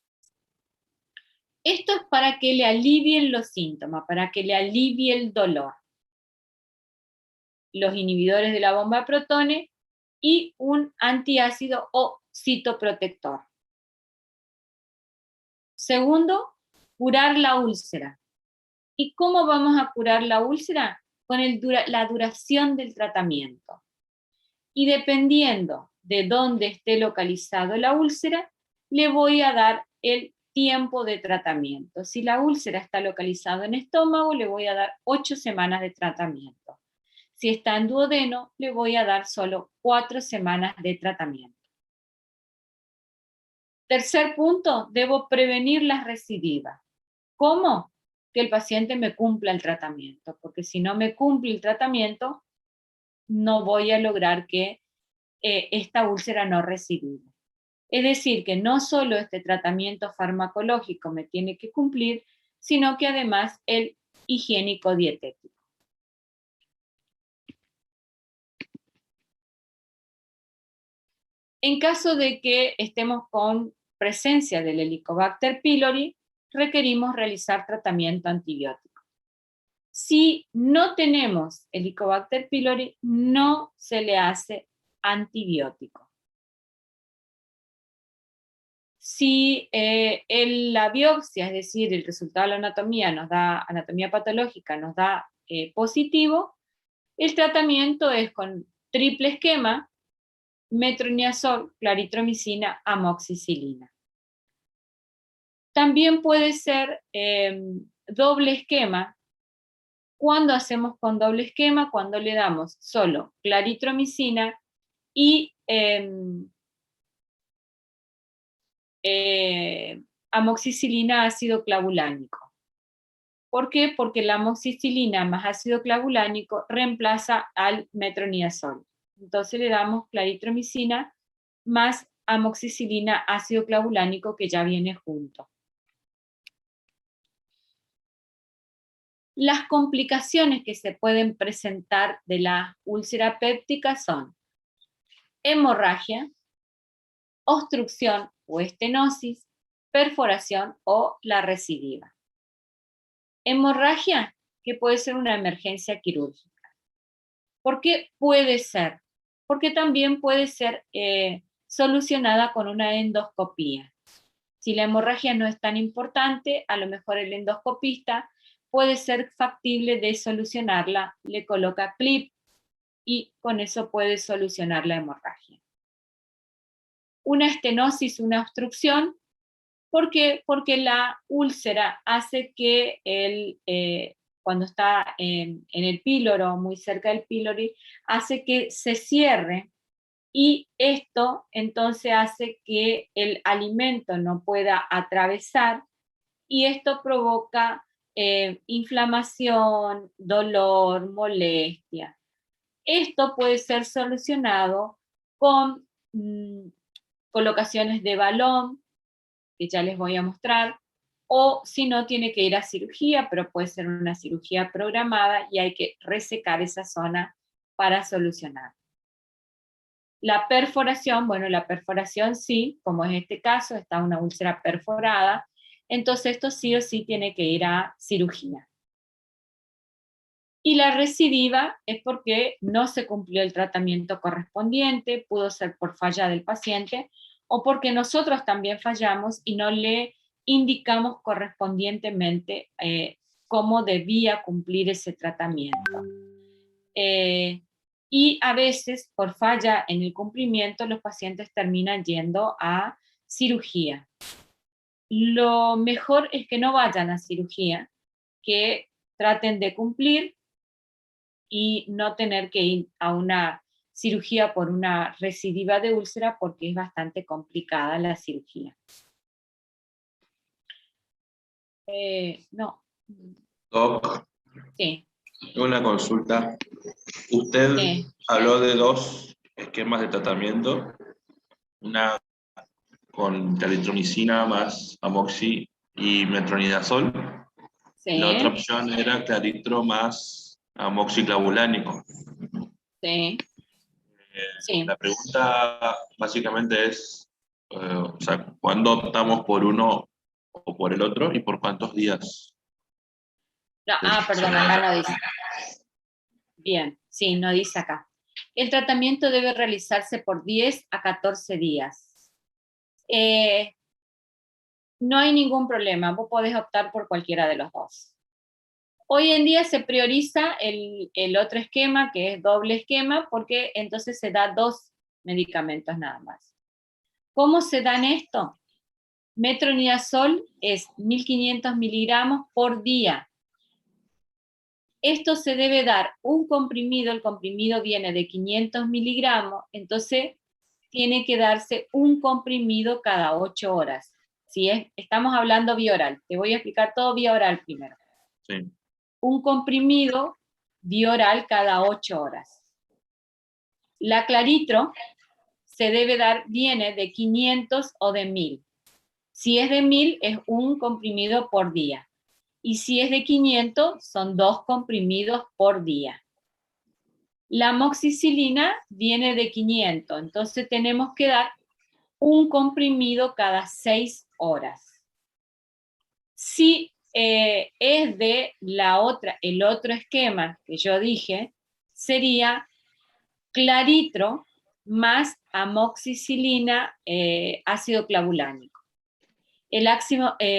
Esto es para que le alivien los síntomas, para que le alivie el dolor. Los inhibidores de la bomba de protones y un antiácido o citoprotector. Segundo, curar la úlcera. ¿Y cómo vamos a curar la úlcera? Con la duración del tratamiento. Y dependiendo de dónde esté localizado la úlcera, le voy a dar el tiempo de tratamiento. Si la úlcera está localizada en estómago, le voy a dar 8 semanas de tratamiento. Si está en duodeno, le voy a dar solo 4 semanas de tratamiento. Tercer punto, debo prevenir las recidivas. ¿Cómo? Que el paciente me cumpla el tratamiento, porque si no me cumple el tratamiento, no voy a lograr que esta úlcera no recidive. Es decir, que no solo este tratamiento farmacológico me tiene que cumplir, sino que además el higiénico dietético. En caso de que estemos con presencia del Helicobacter pylori, requerimos realizar tratamiento antibiótico. Si no tenemos Helicobacter pylori, no se le hace antibiótico. Si la biopsia, es decir, el resultado de la anatomía anatomía patológica nos da positivo, el tratamiento es con triple esquema, metronidazol, claritromicina, amoxicilina. También puede ser doble esquema. ¿Cuándo hacemos con doble esquema? Cuando le damos solo claritromicina y amoxicilina ácido clavulánico. ¿Por qué? Porque la amoxicilina más ácido clavulánico reemplaza al metronidazol. Entonces le damos claritromicina más amoxicilina ácido clavulánico que ya viene junto. Las complicaciones que se pueden presentar de la úlcera péptica son hemorragia, obstrucción o estenosis, perforación o la recidiva. Hemorragia, que puede ser una emergencia quirúrgica. ¿Por qué puede ser? Porque también puede ser solucionada con una endoscopía. Si la hemorragia no es tan importante, a lo mejor el endoscopista puede ser factible de solucionarla, le coloca clip y con eso puede solucionar la hemorragia. Una estenosis, una obstrucción, ¿por qué? Porque la úlcera hace que cuando está en el píloro, muy cerca del pílori, hace que se cierre y esto entonces hace que el alimento no pueda atravesar y esto provoca inflamación, dolor, molestia. Esto puede ser solucionado con colocaciones de balón, que ya les voy a mostrar, o si no, tiene que ir a cirugía, pero puede ser una cirugía programada y hay que resecar esa zona para solucionar. La perforación, bueno, la perforación sí, como en este caso, está una úlcera perforada, entonces esto sí o sí tiene que ir a cirugía. Y la recidiva es porque no se cumplió el tratamiento correspondiente, pudo ser por falla del paciente, o porque nosotros también fallamos y no le indicamos correspondientemente cómo debía cumplir ese tratamiento. Y a veces, por falla en el cumplimiento, los pacientes terminan yendo a cirugía. lo mejor es que no vayan a cirugía, que traten de cumplir y no tener que ir a una cirugía por una recidiva de úlcera, porque es bastante complicada la cirugía. No. Doc, Sí. una consulta. Usted Sí. habló de 2 esquemas de tratamiento, una con claritromicina más amoxi y metronidazol. Sí. La otra opción era claritro más amoxiclavulánico. Sí. Sí. La pregunta básicamente es, o sea, ¿cuándo optamos por uno o por el otro y por cuántos días? No, perdón, acá no dice. Bien, sí, no dice acá. El tratamiento debe realizarse por 10 a 14 días. No hay ningún problema, vos podés optar por cualquiera de los dos. Hoy en día se prioriza el otro esquema, que es doble esquema, porque entonces se da 2 medicamentos nada más. ¿Cómo se dan esto? Metronidazol es 1500 miligramos por día. Esto se debe dar un comprimido, el comprimido viene de 500 miligramos, entonces tiene que darse un comprimido cada 8 horas. Si estamos hablando vía oral, te voy a explicar todo vía oral primero. Sí. Un comprimido vía oral cada 8 horas. La claritro se debe dar, viene de 500 o de 1000. Si es de 1000 es un comprimido por día. Y si es de 500 son 2 comprimidos por día. La amoxicilina viene de 500, entonces tenemos que dar un comprimido cada 6 horas. Si es de el otro esquema que yo dije, sería claritro más amoxicilina, ácido clavulánico. El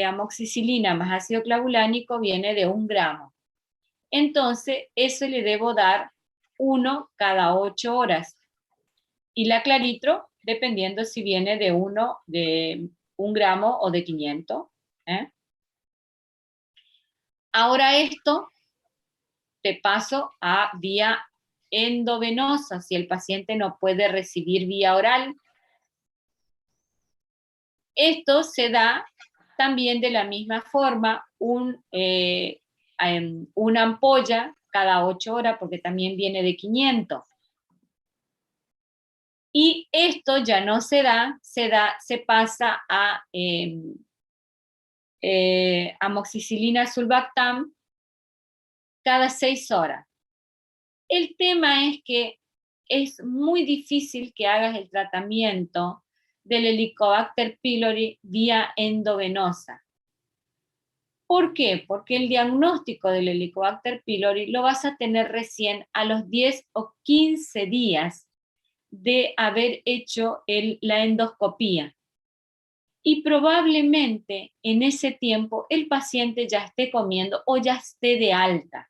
amoxicilina más ácido clavulánico viene de 1 gramo. Entonces, eso le debo dar 1 cada 8 horas. Y la claritro, dependiendo si viene de 1 gramo o de 500. Ahora esto te paso a vía endovenosa, si el paciente no puede recibir vía oral. Esto se da también de la misma forma, una ampolla cada 8 horas, porque también viene de 500. Y esto ya no se pasa a amoxicilina sulbactam cada 6 horas. El tema es que es muy difícil que hagas el tratamiento del Helicobacter pylori vía endovenosa. ¿Por qué? Porque el diagnóstico del Helicobacter pylori lo vas a tener recién a los 10 o 15 días de haber hecho la endoscopía. Y probablemente en ese tiempo el paciente ya esté comiendo o ya esté de alta.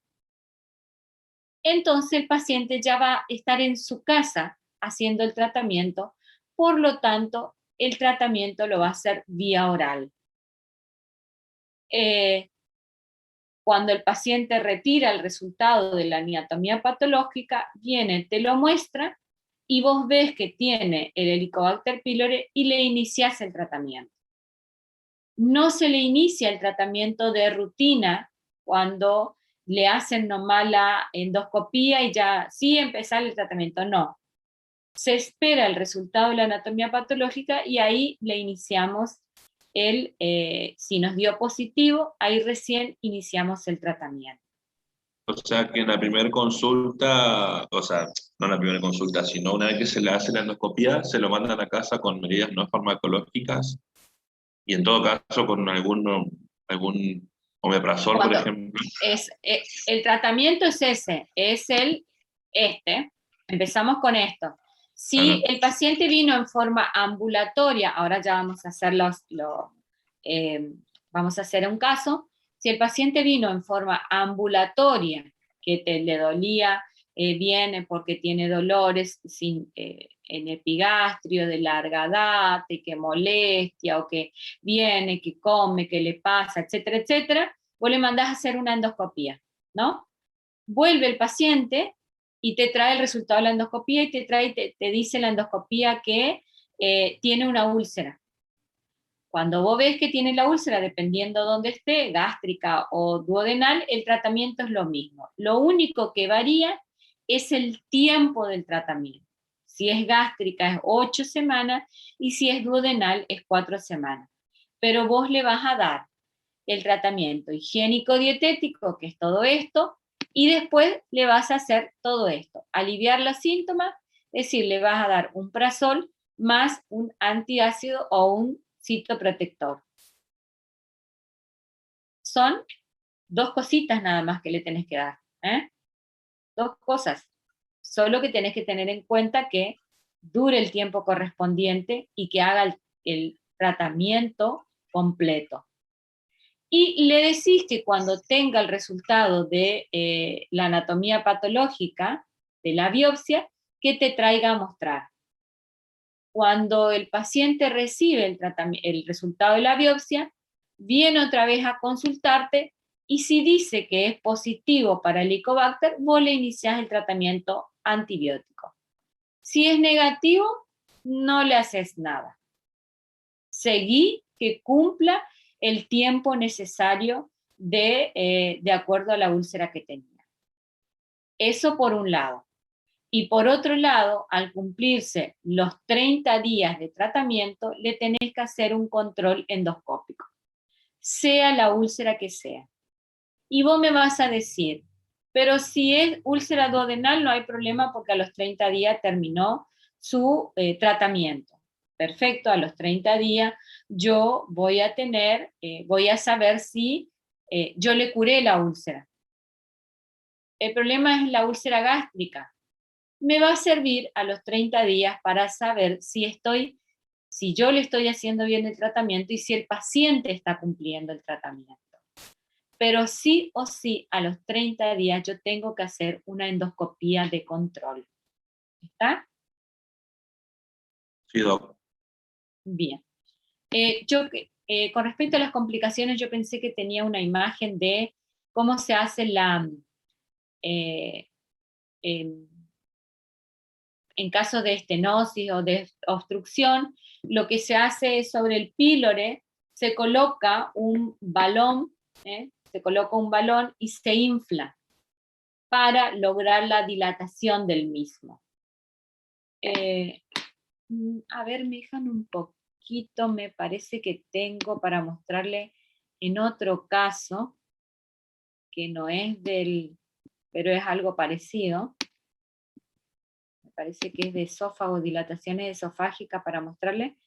Entonces el paciente ya va a estar en su casa haciendo el tratamiento, por lo tanto el tratamiento lo va a hacer vía oral. Cuando el paciente retira el resultado de la anatomía patológica, viene, te lo muestra y vos ves que tiene el Helicobacter pylori y le iniciás el tratamiento. No se le inicia el tratamiento de rutina cuando le hacen nomás la endoscopía y ya, sí, empezar el tratamiento, no. Se espera el resultado de la anatomía patológica y ahí le iniciamos si nos dio positivo, ahí recién iniciamos el tratamiento. O sea que en la primera consulta, o sea, no en la primera consulta, sino una vez que se le hace la endoscopía, se lo mandan a casa con medidas no farmacológicas y en todo caso con algún omeprazol, por ejemplo. El tratamiento es ese, empezamos con esto. Si el paciente vino en forma ambulatoria, ahora ya vamos a hacer vamos a hacer un caso. Si el paciente vino en forma ambulatoria, que le dolía, viene porque tiene dolores en epigastrio de larga data, y que molestia, o que viene, que come, que le pasa, etcétera, etcétera, vos le mandás a hacer una endoscopía, ¿no? Vuelve el paciente y te trae el resultado de la endoscopía y te dice la endoscopía que tiene una úlcera. Cuando vos ves que tiene la úlcera, dependiendo dónde esté, gástrica o duodenal, el tratamiento es lo mismo. Lo único que varía es el tiempo del tratamiento. Si es gástrica es 8 semanas y si es duodenal es 4 semanas. Pero vos le vas a dar el tratamiento higiénico-dietético, que es todo esto, y después le vas a hacer todo esto. Aliviar los síntomas, es decir, le vas a dar un prazol más un antiácido o un citoprotector. Son 2 cositas nada más que le tenés que dar, ¿eh? 2 cosas. Solo que tenés que tener en cuenta que dure el tiempo correspondiente y que haga el tratamiento completo. Y le decís que cuando tenga el resultado de la anatomía patológica, de la biopsia, que te traiga a mostrar. Cuando el paciente recibe el resultado de la biopsia, viene otra vez a consultarte, y si dice que es positivo para el Helicobacter, vos le iniciás el tratamiento antibiótico. Si es negativo, no le haces nada. Seguí que cumpla el tiempo necesario de acuerdo a la úlcera que tenía. Eso por un lado. Y por otro lado, al cumplirse los 30 días de tratamiento, le tenés que hacer un control endoscópico, sea la úlcera que sea. Y vos me vas a decir, pero si es úlcera duodenal no hay problema porque a los 30 días terminó su tratamiento. Perfecto, a los 30 días yo voy a saber si yo le curé la úlcera. El problema es la úlcera gástrica. Me va a servir a los 30 días para saber si yo le estoy haciendo bien el tratamiento y si el paciente está cumpliendo el tratamiento. Pero sí o sí, a los 30 días yo tengo que hacer una endoscopía de control. ¿Está? Sí, doc. Bien. Con respecto a las complicaciones, yo pensé que tenía una imagen de cómo se hace en caso de estenosis o de obstrucción. Lo que se hace es sobre el pílore se coloca un balón, y se infla para lograr la dilatación del mismo. A ver, me dejan un poquito, me parece que tengo para mostrarle en otro caso, que no es pero es algo parecido. Me parece que es de esófago, dilataciones esofágicas, para mostrarle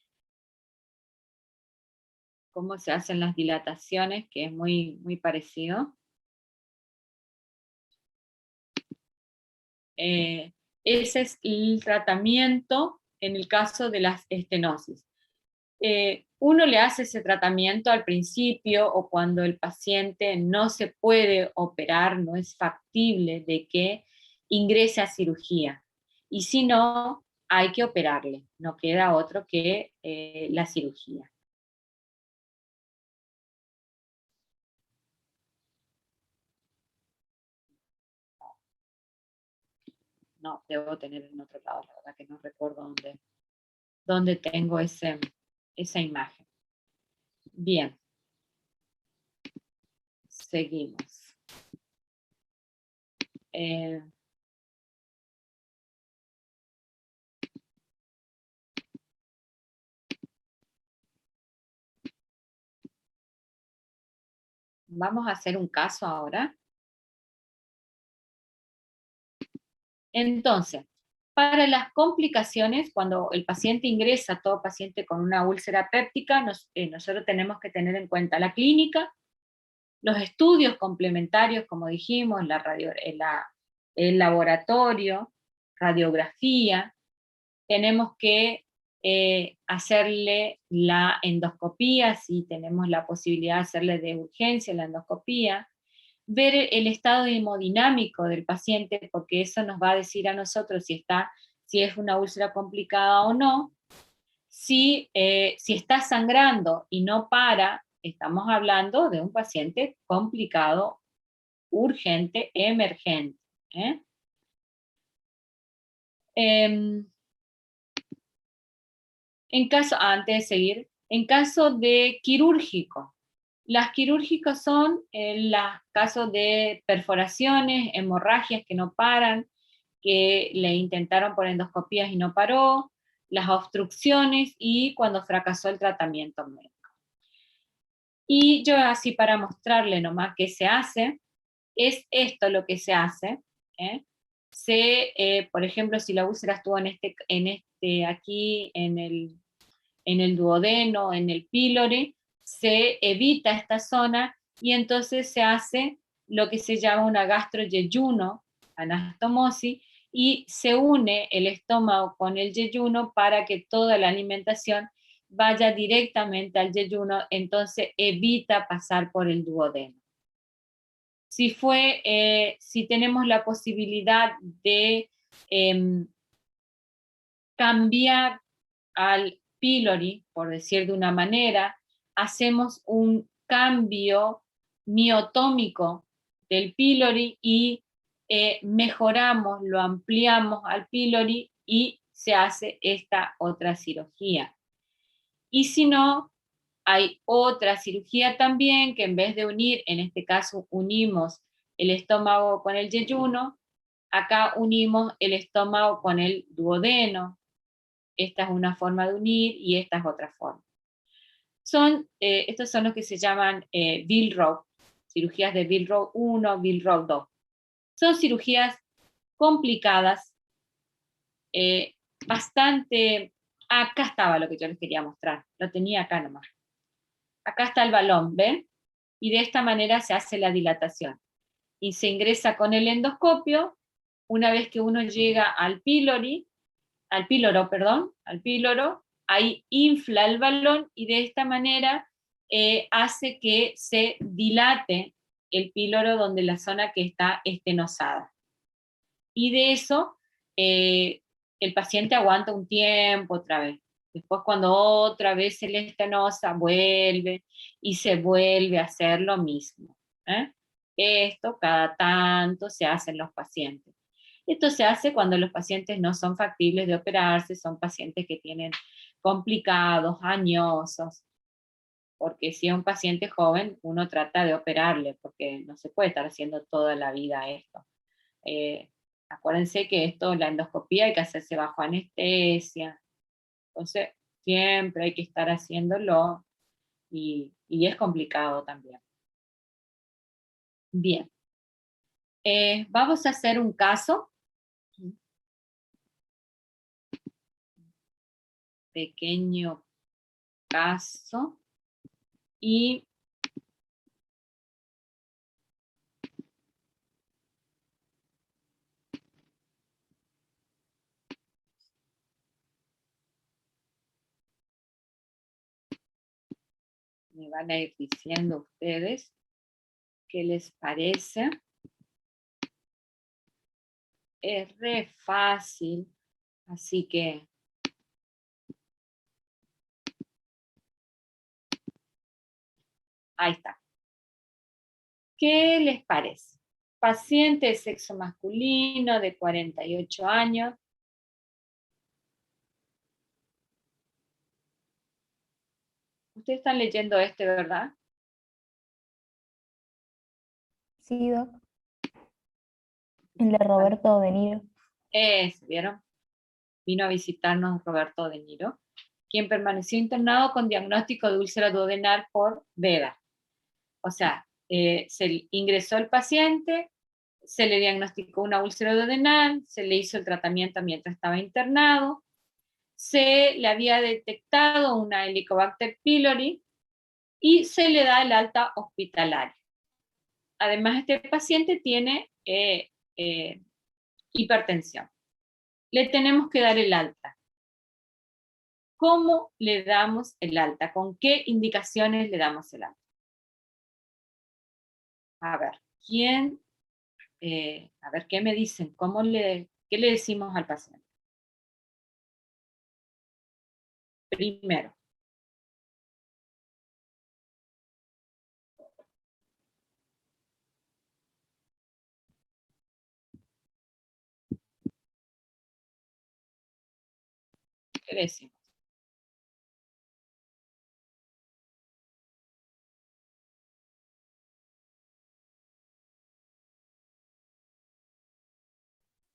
cómo se hacen las dilataciones, que es muy, muy parecido. Ese es el tratamiento en el caso de las estenosis. Uno le hace ese tratamiento al principio o cuando el paciente no se puede operar, no es factible de que ingrese a cirugía. Y si no, hay que operarle, no queda otro que la cirugía. No, debo tener en otro lado, la verdad que no recuerdo dónde tengo esa imagen. Bien. Seguimos. Vamos a hacer un caso ahora. Entonces, para las complicaciones, cuando el paciente ingresa, todo paciente con una úlcera péptica, nosotros tenemos que tener en cuenta la clínica, los estudios complementarios, como dijimos, el laboratorio, radiografía. Tenemos que hacerle la endoscopía, si tenemos la posibilidad de hacerle de urgencia la endoscopía, ver el estado hemodinámico del paciente, porque eso nos va a decir a nosotros si está si es una úlcera complicada o no. Si está sangrando y no para, estamos hablando de un paciente complicado, urgente, emergente. Antes de seguir, en caso de quirúrgico, las quirúrgicas son los casos de perforaciones, hemorragias que no paran, que le intentaron por endoscopías y no paró, las obstrucciones y cuando fracasó el tratamiento médico. Y yo así para mostrarle nomás qué se hace, es esto lo que se hace. Por ejemplo, si la úlcera estuvo aquí en el duodeno, en el pílori, se evita esta zona y entonces se hace lo que se llama una gastroyeyuno, anastomosis, y se une el estómago con el yeyuno para que toda la alimentación vaya directamente al yeyuno, entonces evita pasar por el duodeno. Si tenemos la posibilidad de cambiar al pílori, por decir de una manera, hacemos un cambio miotómico del pílori y mejoramos, lo ampliamos al pílori y se hace esta otra cirugía. Y si no, hay otra cirugía también que en vez de unir, en este caso unimos el estómago con el yeyuno, acá unimos el estómago con el duodeno. Esta es una forma de unir y esta es otra forma. Estos son los que se llaman Billroth, cirugías de Billroth 1, Billroth 2. Son cirugías complicadas, bastante... Acá estaba lo que yo les quería mostrar, lo tenía acá nomás. Acá está el balón, ¿ven? Y de esta manera se hace la dilatación. Y se ingresa con el endoscopio, una vez que uno llega al píloro, ahí infla el balón y de esta manera hace que se dilate el píloro donde la zona que está estenosada. Y de eso el paciente aguanta un tiempo otra vez. Después cuando otra vez se le estenosa, vuelve y se vuelve a hacer lo mismo. Esto cada tanto se hace en los pacientes. Esto se hace cuando los pacientes no son factibles de operarse, son pacientes que tienen complicados, añosos, porque si es un paciente joven, uno trata de operarle, porque no se puede estar haciendo toda la vida esto. Acuérdense que la endoscopía hay que hacerse bajo anestesia, entonces siempre hay que estar haciéndolo y es complicado también. Bien, vamos a hacer un caso. Pequeño caso y me van a ir diciendo ustedes qué les parece. Es re fácil, así que ahí está. ¿Qué les parece? Paciente de sexo masculino de 48 años. Ustedes están leyendo ¿verdad? Sí, Doc. El de Roberto De Niro. ¿Vieron? Vino a visitarnos Roberto De Niro, quien permaneció internado con diagnóstico de úlcera duodenal por veda. O sea, se ingresó el paciente, se le diagnosticó una úlcera duodenal, se le hizo el tratamiento mientras estaba internado, se le había detectado una Helicobacter pylori y se le da el alta hospitalaria. Además, este paciente tiene hipertensión. Le tenemos que dar el alta. ¿Cómo le damos el alta? ¿Con qué indicaciones le damos el alta? A ver, a ver, ¿qué me dicen? ¿Qué le decimos al paciente? primero. ¿Qué decimos?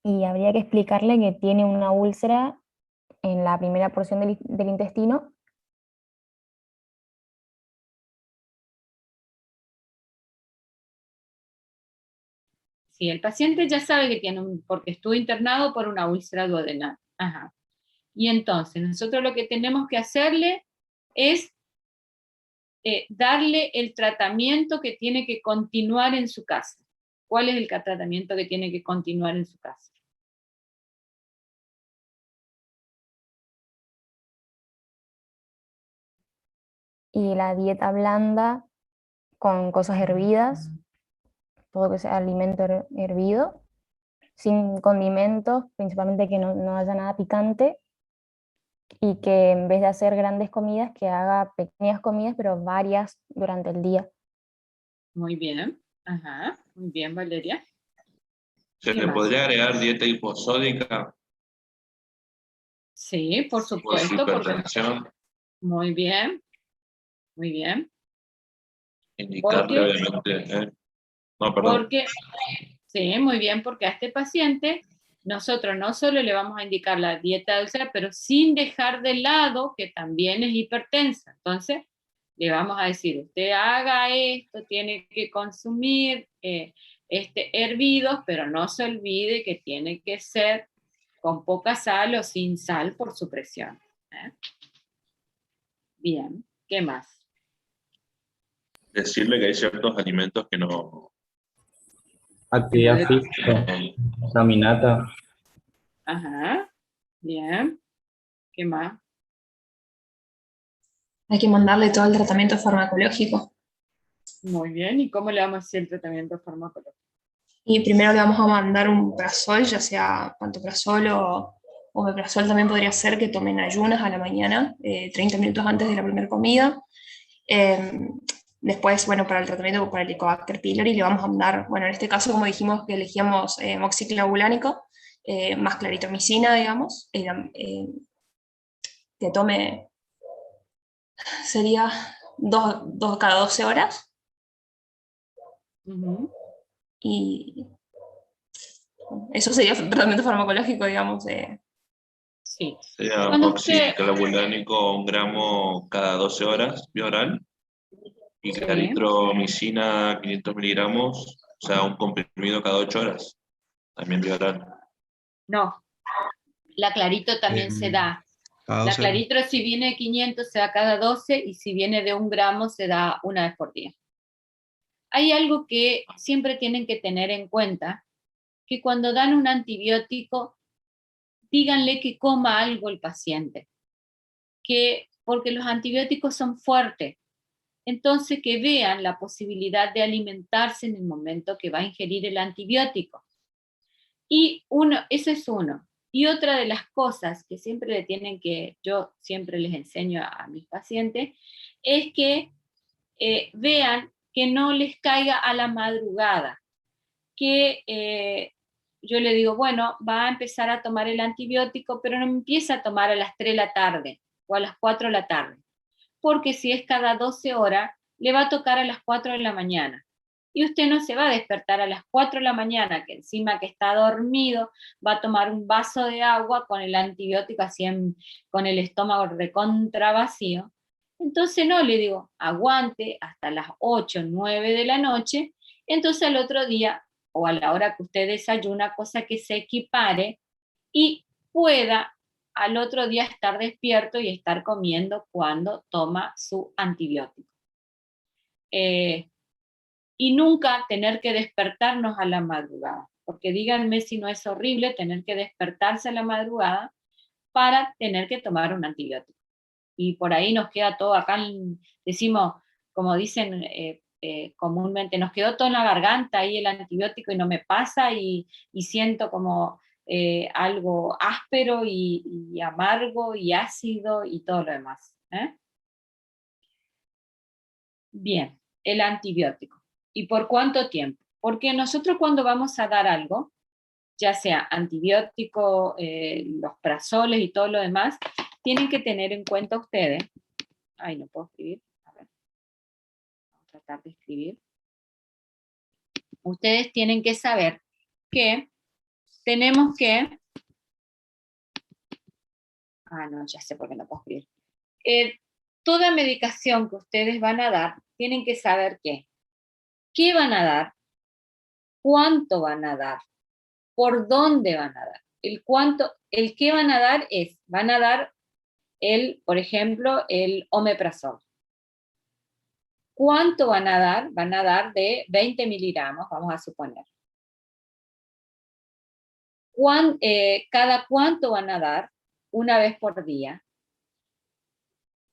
Y habría que explicarle que tiene una úlcera en la primera porción del intestino. Sí, el paciente ya sabe que tiene porque estuvo internado por una úlcera duodenal. Ajá. Y entonces, nosotros lo que tenemos que hacerle es darle el tratamiento que tiene que continuar en su casa. ¿Cuál es el tratamiento que tiene que continuar en su casa? Y la dieta blanda con cosas hervidas, todo que sea alimento hervido, sin condimentos, principalmente que no haya nada picante, y que en vez de hacer grandes comidas, que haga pequeñas comidas, pero varias durante el día. Muy bien. Ajá. Muy bien, Valeria. ¿Se ¿Qué le más? podría agregar dieta hiposódica Sí, por por su supuesto, porque hipertensión? muy bien, muy bien. Indicarle, Porque, obviamente. No, perdón. porque, sí, muy bien, porque a este paciente nosotros no solo le vamos a indicar la dieta de úlcera, pero sin dejar de lado que también es hipertensa. Entonces, le vamos a decir, usted haga esto, tiene que consumir hervidos, pero no se olvide que tiene que ser con poca sal o sin sal por su presión. ¿Eh? Bien, ¿qué más? Decirle que hay ciertos alimentos que no, Actividad física, no- caminata, Ajá, bien, ¿qué más? Hay que mandarle todo el tratamiento farmacológico. Muy bien, ¿y cómo le vamos a hacer el tratamiento farmacológico? Y primero le vamos a mandar un prazol, ya sea pantoprazol o omeprazol también podría ser, que tomen ayunas a la mañana, 30 minutos antes de la primera comida. Eh, Después, bueno, para el tratamiento para el Helicobacter pylori le vamos a mandar, bueno, en este caso, como dijimos que elegíamos moxiclavulánico, más claritromicina, digamos, que tome, sería dos cada 12 horas. Ujú. Y eso sería tratamiento farmacológico, digamos. Sí. sea Cuando usted, moxiclavulánico 1 gramo cada 12 horas, vía oral, y sí, claritromicina 500 miligramos, o sea, un comprimido cada 8 horas, también vía oral. no, la clarito también se da. Cada La 12 horas. clarito si viene de 500 se da cada 12 y si viene de 1 gramo se da una vez por día. Hay algo que siempre tienen que tener en cuenta, que cuando dan un antibiótico, díganle que coma algo el paciente, porque los antibióticos son fuertes. Entonces, que vean la posibilidad de alimentarse en el momento que va a ingerir el antibiótico. Y ese es uno. Y otra de las cosas que yo siempre les enseño a mis pacientes, es que vean que no les caiga a la madrugada, que yo le digo, bueno, va a empezar a tomar el antibiótico, pero no empieza a tomar a las 3 de la tarde o a las 4 de la tarde, porque si es cada 12 horas, le va a tocar a las 4 de la mañana. Y usted no se va a despertar a las 4 de la mañana, que encima que está dormido, va a tomar un vaso de agua con el antibiótico así con el estómago recontra vacío. Entonces no, le digo, aguante hasta las 8, 9 de la noche, entonces al otro día, o a la hora que usted desayuna, cosa que se equipare y pueda al otro día estar despierto y estar comiendo cuando toma su antibiótico. Y nunca tener que despertarnos a la madrugada, porque díganme si no es horrible tener que despertarse a la madrugada para tener que tomar un antibiótico. Y por ahí nos queda todo acá, decimos, como dicen comúnmente, nos quedó todo en la garganta ahí el antibiótico y no me pasa y siento como algo áspero y amargo y ácido y todo lo demás. Bien, el antibiótico. ¿Y por cuánto tiempo? Porque nosotros cuando vamos a dar algo, ya sea antibiótico, los prazoles y todo lo demás, tienen que tener en cuenta ustedes, ay, no puedo escribir, a ver, vamos a tratar de escribir. Ustedes tienen que saber que tenemos que, no, ya sé por qué no puedo escribir. Toda medicación que ustedes van a dar, tienen que saber qué van a dar, cuánto van a dar, por dónde van a dar. El qué van a dar van a dar por ejemplo, el omeprazol. ¿Cuánto van a dar? Van a dar de 20 miligramos, vamos a suponer. ¿Cada cuánto van a dar? Una vez por día.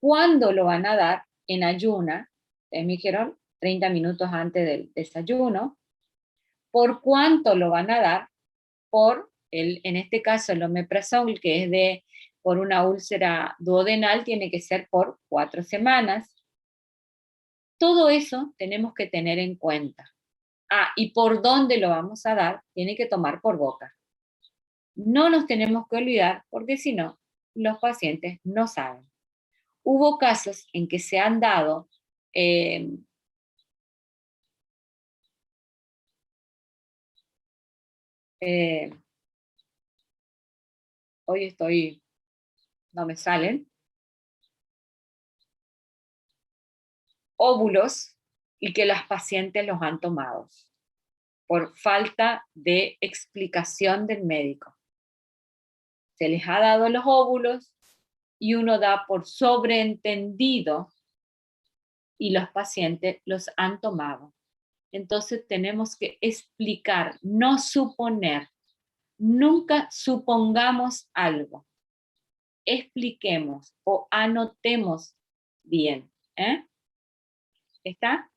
¿Cuándo lo van a dar? En ayuna. Ustedes me dijeron 30 minutos antes del desayuno. ¿Por cuánto lo van a dar? En este caso, el omeprazol, que es por una úlcera duodenal, tiene que ser por 4 semanas. Todo eso tenemos que tener en cuenta. ¿Y por dónde lo vamos a dar? Tiene que tomar por boca. No nos tenemos que olvidar, porque si no, los pacientes no saben. Hubo casos en que se han dado hoy no me salen, óvulos y que las pacientes los han tomado por falta de explicación del médico. Se les ha dado los óvulos y uno da por sobreentendido y los pacientes los han tomado. Entonces tenemos que explicar, no suponer. Nunca supongamos algo. Expliquemos o anotemos bien. ¿Está?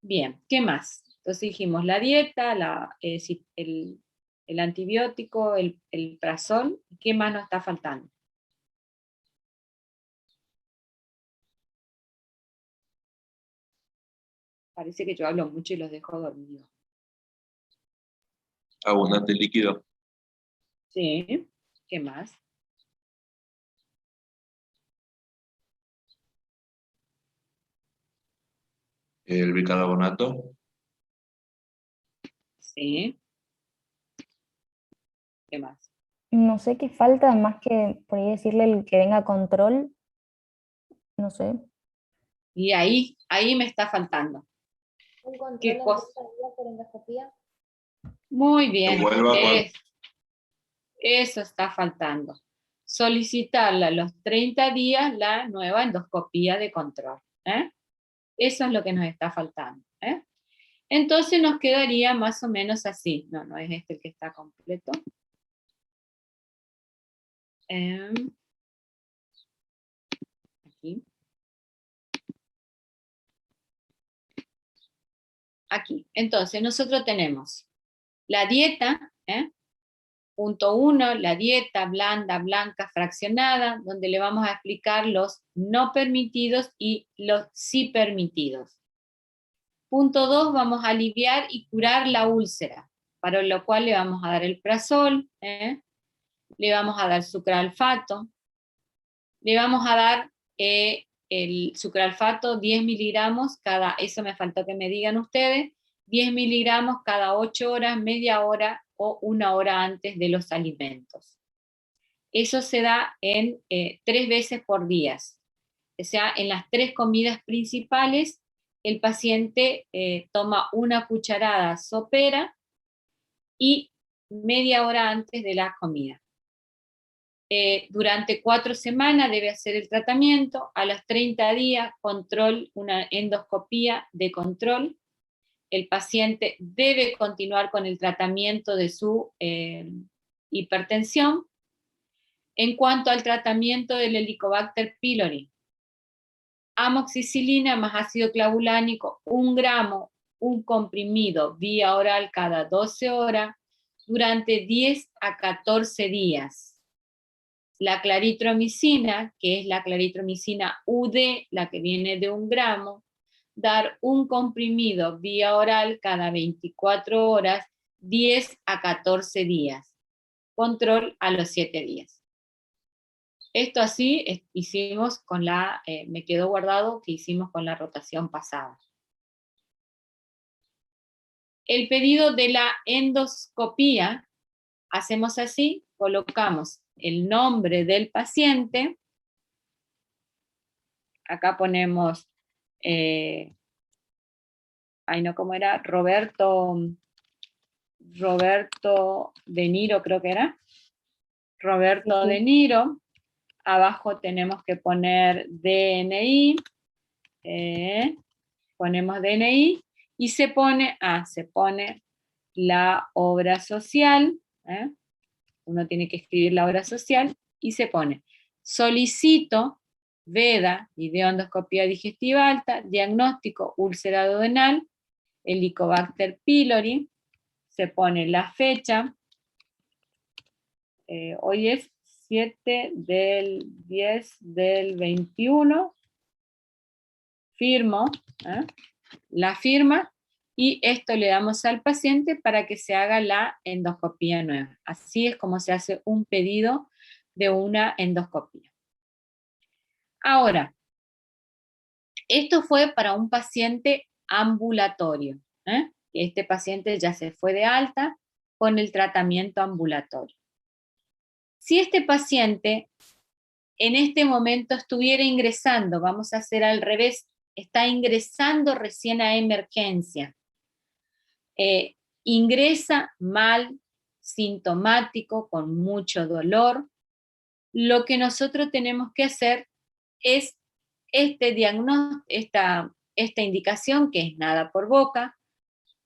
Bien, ¿qué más? Entonces dijimos la dieta, el antibiótico, el prazol. ¿Qué más nos está faltando? Parece que yo hablo mucho y los dejo dormidos. Abundante líquido. Sí, ¿qué más? El bicarbonato. Sí. ¿Qué más? No sé qué falta, más que por ahí decirle el que venga control. No sé. Y ahí me está faltando. ¿Un control ¿Qué en cosa? 30 días por endoscopía? Muy bien. Que vuelva Eso está faltando. Solicitarle a los 30 días la nueva endoscopía de control. Eso es lo que nos está faltando. Entonces nos quedaría más o menos así. No es este el que está completo. Aquí. Aquí. Entonces nosotros tenemos la dieta, punto 1, la dieta blanda, blanca, fraccionada, donde le vamos a explicar los no permitidos y los sí permitidos. Punto 2, vamos a aliviar y curar la úlcera, para lo cual le vamos a dar el prazol, le vamos a dar sucralfato, le vamos a dar el sucralfato 10 miligramos eso me faltó que me digan ustedes, 10 miligramos cada 8 horas, media hora o 1 hora antes de los alimentos. Eso se da en 3 veces por día. O sea, en las 3 comidas principales, el paciente toma 1 cucharada sopera y media hora antes de la comida. Durante 4 semanas debe hacer el tratamiento, a los 30 días una endoscopía de control. El paciente debe continuar con el tratamiento de su hipertensión. En cuanto al tratamiento del Helicobacter pylori, amoxicilina más ácido clavulánico, 1 gramo, un comprimido vía oral cada 12 horas, durante 10 a 14 días. La claritromicina, que es la claritromicina UD, la que viene de 1 gramo, dar un comprimido vía oral cada 24 horas, 10 a 14 días. Control a los 7 días. Esto así hicimos con la, me quedó guardado que hicimos con la rotación pasada. El pedido de la endoscopía, hacemos así, colocamos el nombre del paciente, acá ponemos, ¿cómo era? Roberto De Niro, creo que era. Roberto De Niro. Abajo tenemos que poner DNI. Ponemos DNI y se pone la obra social. Uno tiene que escribir la obra social y se pone: solicito veda, videoendoscopía digestiva alta, diagnóstico úlcera duodenal, Helicobacter pylori, se pone la fecha, hoy es 7/10/21, firmo, la firma, y esto le damos al paciente para que se haga la endoscopía nueva. Así es como se hace un pedido de una endoscopía. Ahora, esto fue para un paciente ambulatorio. Este paciente ya se fue de alta con el tratamiento ambulatorio. Si este paciente en este momento estuviera ingresando, vamos a hacer al revés, está ingresando recién a emergencia, ingresa mal, sintomático, con mucho dolor, lo que nosotros tenemos que hacer es este diagnóstico, esta indicación, que es nada por boca,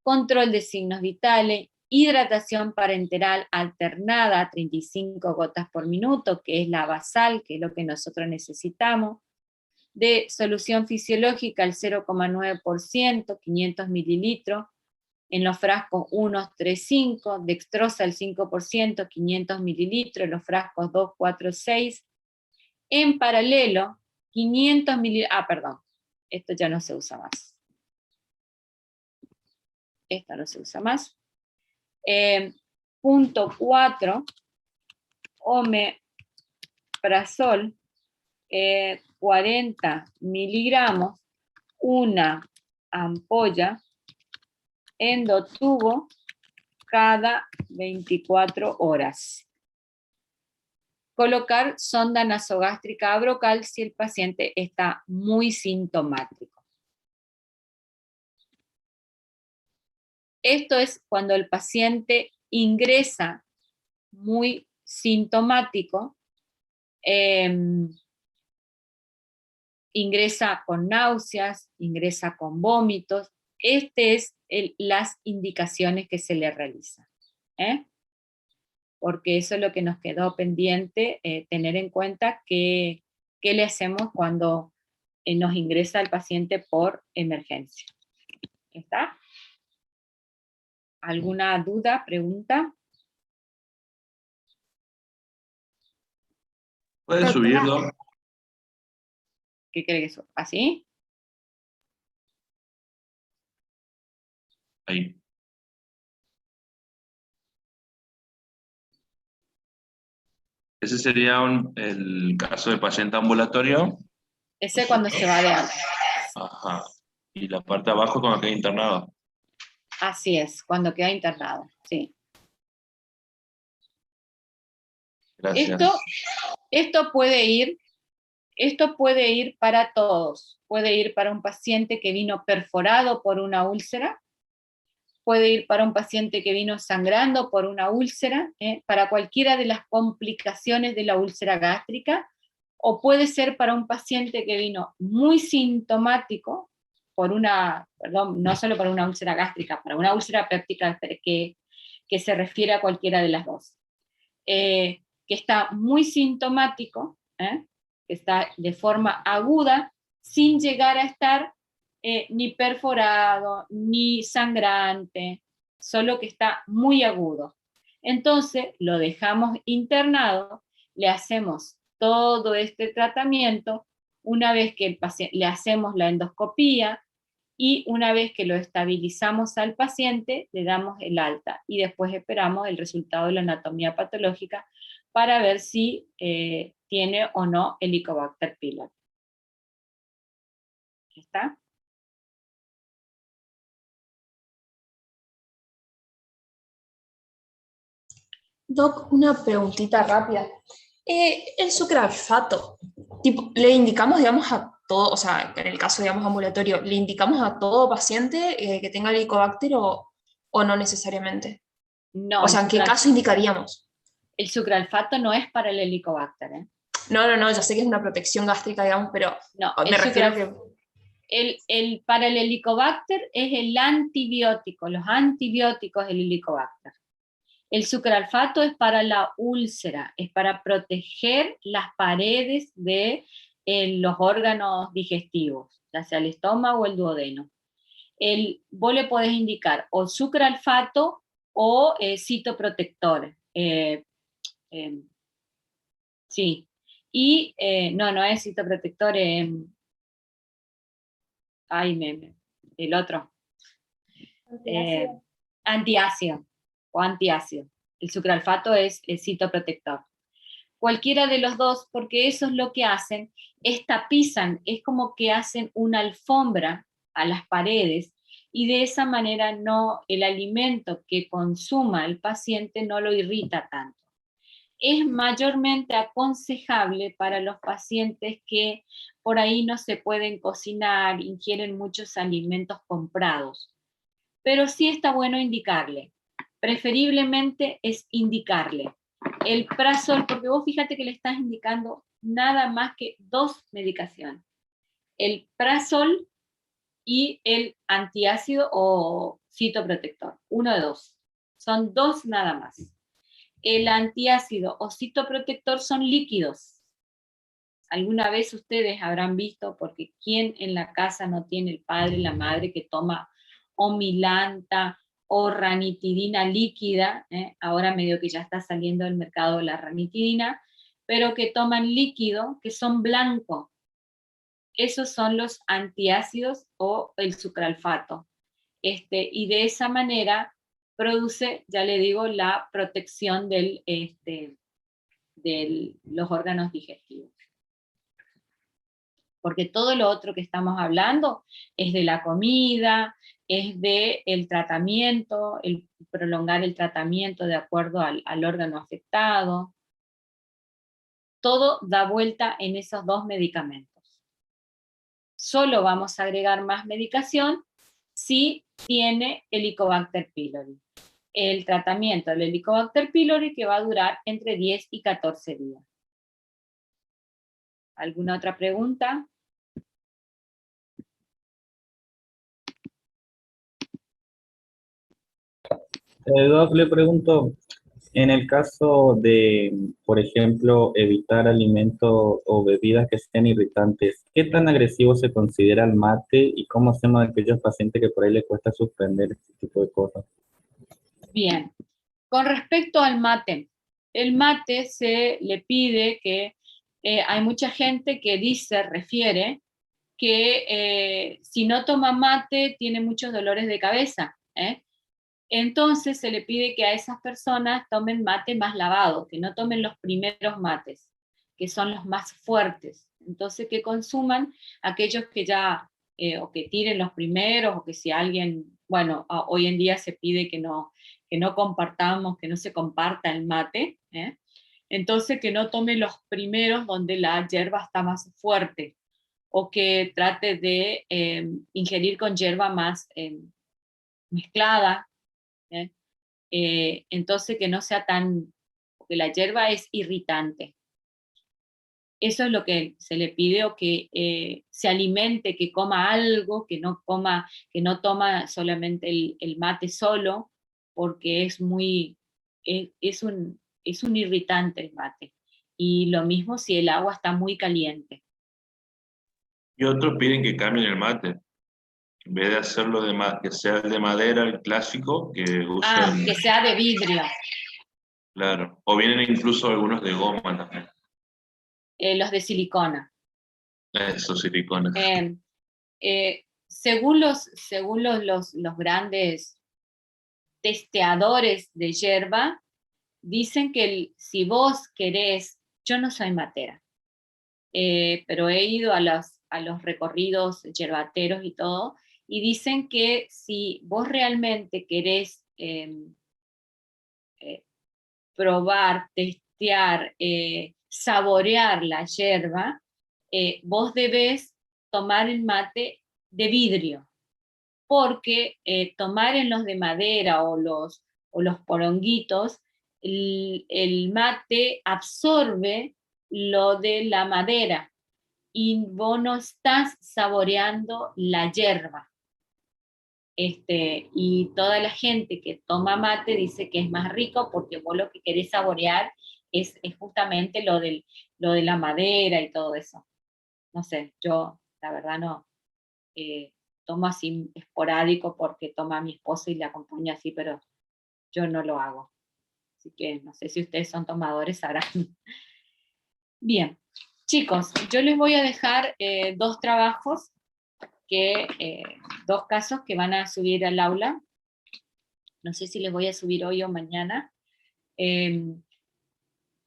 control de signos vitales, hidratación parenteral alternada a 35 gotas por minuto, que es la basal, que es lo que nosotros necesitamos, de solución fisiológica al 0,9%, 500 mililitros, en los frascos 1, 3, 5, dextrosa al 5%, 500 mililitros, en los frascos 2, 4, 6, en paralelo, 500 mililitros, perdón, esto ya no se usa más. Esta no se usa más. Punto 4, omeprazol, 40 miligramos, una ampolla, endotubo, cada 24 horas. Colocar sonda nasogástrica abrocal si el paciente está muy sintomático. Esto es cuando el paciente ingresa muy sintomático, ingresa con náuseas, ingresa con vómitos. Estas es las indicaciones que se le realizan. Porque eso es lo que nos quedó pendiente, tener en cuenta qué le hacemos cuando nos ingresa el paciente por emergencia. ¿Está? ¿Alguna duda, pregunta? ¿Puedes subirlo? ¿Qué cree que eso? ¿Así? Ahí. Ese sería el caso del paciente ambulatorio. Ese cuando se va de alta. Ajá. Y la parte de abajo cuando queda internado. Así es, cuando queda internado, sí. Gracias. Esto puede ir para todos. Puede ir para un paciente que vino perforado por una úlcera, puede ir para un paciente que vino sangrando por una úlcera, para cualquiera de las complicaciones de la úlcera gástrica, o puede ser para un paciente que vino muy sintomático, no solo para una úlcera gástrica, para una úlcera péptica que se refiere a cualquiera de las dos. Que está muy sintomático, que está de forma aguda, sin llegar a estar ni perforado, ni sangrante, solo que está muy agudo. Entonces lo dejamos internado, le hacemos todo este tratamiento, una vez que el paciente, le hacemos la endoscopía, y una vez que lo estabilizamos al paciente, le damos el alta y después esperamos el resultado de la anatomía patológica para ver si tiene o no Helicobacter pylori. ¿Está? Doc, una preguntita rápida. El sucralfato, tipo, ¿le indicamos, digamos, a todo, o sea, en el caso, digamos, ambulatorio, ¿le indicamos a todo paciente que tenga Helicobacter o no necesariamente? No, O sea, ¿en qué caso indicaríamos? el sucralfato no es para el Helicobacter, ¿eh? No, ya sé que es una protección gástrica, digamos, pero No, me refiero a que... para el Helicobacter es el antibiótico, los antibióticos del Helicobacter. El sucralfato es para la úlcera, es para proteger las paredes de los órganos digestivos, ya sea el estómago o el duodeno. Vos le podés indicar o sucralfato o citoprotector. Sí. Y no es citoprotector, el otro. Antiácido o antiácido. El sucralfato es el citoprotector. Cualquiera de los dos, porque eso es lo que hacen, es tapizan, es como que hacen una alfombra a las paredes y de esa manera el alimento que consuma el paciente no lo irrita tanto. Es mayormente aconsejable para los pacientes que por ahí no se pueden cocinar, ingieren muchos alimentos comprados. Pero sí está bueno indicarle. Preferiblemente es indicarle el Prazol, porque vos fíjate que le estás indicando nada más que 2 medicaciones. El Prazol y el antiácido o citoprotector. 1 de 2. Son 2 nada más. El antiácido o citoprotector son líquidos. Alguna vez ustedes habrán visto, porque ¿quién en la casa no tiene el padre, la madre que toma Omilanta o ranitidina líquida? Ahora medio que ya está saliendo del mercado la ranitidina, pero que toman líquido, que son blancos. Esos son los antiácidos o el sucralfato. Y de esa manera produce, ya le digo, la protección de los órganos digestivos. Porque todo lo otro que estamos hablando es de la comida, es del tratamiento, el prolongar el tratamiento de acuerdo al órgano afectado. Todo da vuelta en esos 2 medicamentos. Solo vamos a agregar más medicación si tiene Helicobacter pylori. El tratamiento del Helicobacter pylori que va a durar entre 10 y 14 días. ¿Alguna otra pregunta? Doc, le pregunto, en el caso de, por ejemplo, evitar alimentos o bebidas que sean irritantes, ¿qué tan agresivo se considera el mate y cómo hacemos a aquellos pacientes que por ahí les cuesta suspender este tipo de cosas? Bien, con respecto al mate, el mate se le pide que, hay mucha gente que refiere que si no toma mate tiene muchos dolores de cabeza, Entonces se le pide que a esas personas tomen mate más lavado, que no tomen los primeros mates, que son los más fuertes. Entonces que consuman aquellos que ya, o que tiren los primeros, o que si alguien, bueno, hoy en día se pide que no compartamos, que no se comparta el mate, entonces que no tome los primeros donde la hierba está más fuerte, o que trate de ingerir con hierba más mezclada, entonces que no sea porque la hierba es irritante. Eso es lo que se le pide, o que se alimente, que coma algo, que no toma solamente el mate solo, porque es un irritante el mate. Y lo mismo si el agua está muy caliente. Y otros piden que cambien el mate. En vez de hacerlo que sea el de madera, el clásico, que usen... que sea de vidrio. Claro. O vienen incluso algunos de goma también. Los de silicona. Esos silicones. Según los grandes testeadores de yerba, dicen que si vos querés, yo no soy matera, pero he ido a los recorridos yerbateros y todo, y dicen que si vos realmente querés probar, testear, saborear la yerba, vos debés tomar el mate de vidrio, porque tomar en los de madera o los poronguitos, el mate absorbe lo de la madera y vos no estás saboreando la yerba. Y toda la gente que toma mate dice que es más rico porque vos lo que querés saborear es justamente lo de la madera y todo eso. No sé, yo la verdad no tomo así esporádico porque toma a mi esposo y le acompaña así, pero yo no lo hago. Así que no sé si ustedes son tomadores, ahora. Bien, chicos, yo les voy a dejar dos trabajos, dos casos que van a subir al aula. No sé si les voy a subir hoy o mañana.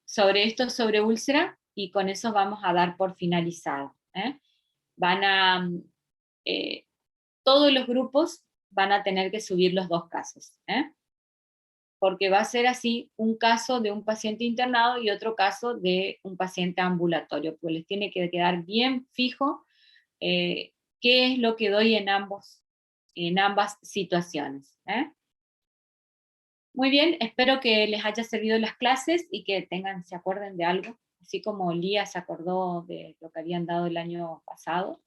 Sobre úlcera, y con eso vamos a dar por finalizado. Todos los grupos van a tener que subir los dos casos, porque va a ser así un caso de un paciente internado y otro caso de un paciente ambulatorio, pues les tiene que quedar bien fijo qué es lo que doy en ambas situaciones. Muy bien, espero que les haya servido las clases y que se acuerden de algo, así como Lía se acordó de lo que habían dado el año pasado,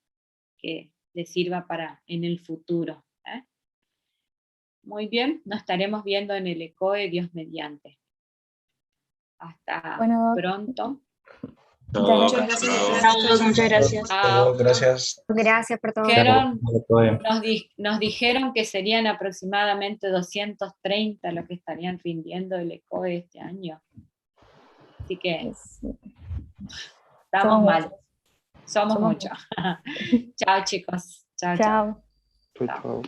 que les sirva para en el futuro. Muy bien, nos estaremos viendo en el ECOE, Dios mediante. Hasta Bueno, pronto. muchas Muchas gracias. gracias. Muchas gracias. Chao. Gracias. Gracias por todo. Nos dijeron que serían aproximadamente 230 los que estarían rindiendo el ECOE este año. Así que estamos mal. Somos muchos. Chao, chicos. Chao, chao. Chao. Chau, chau.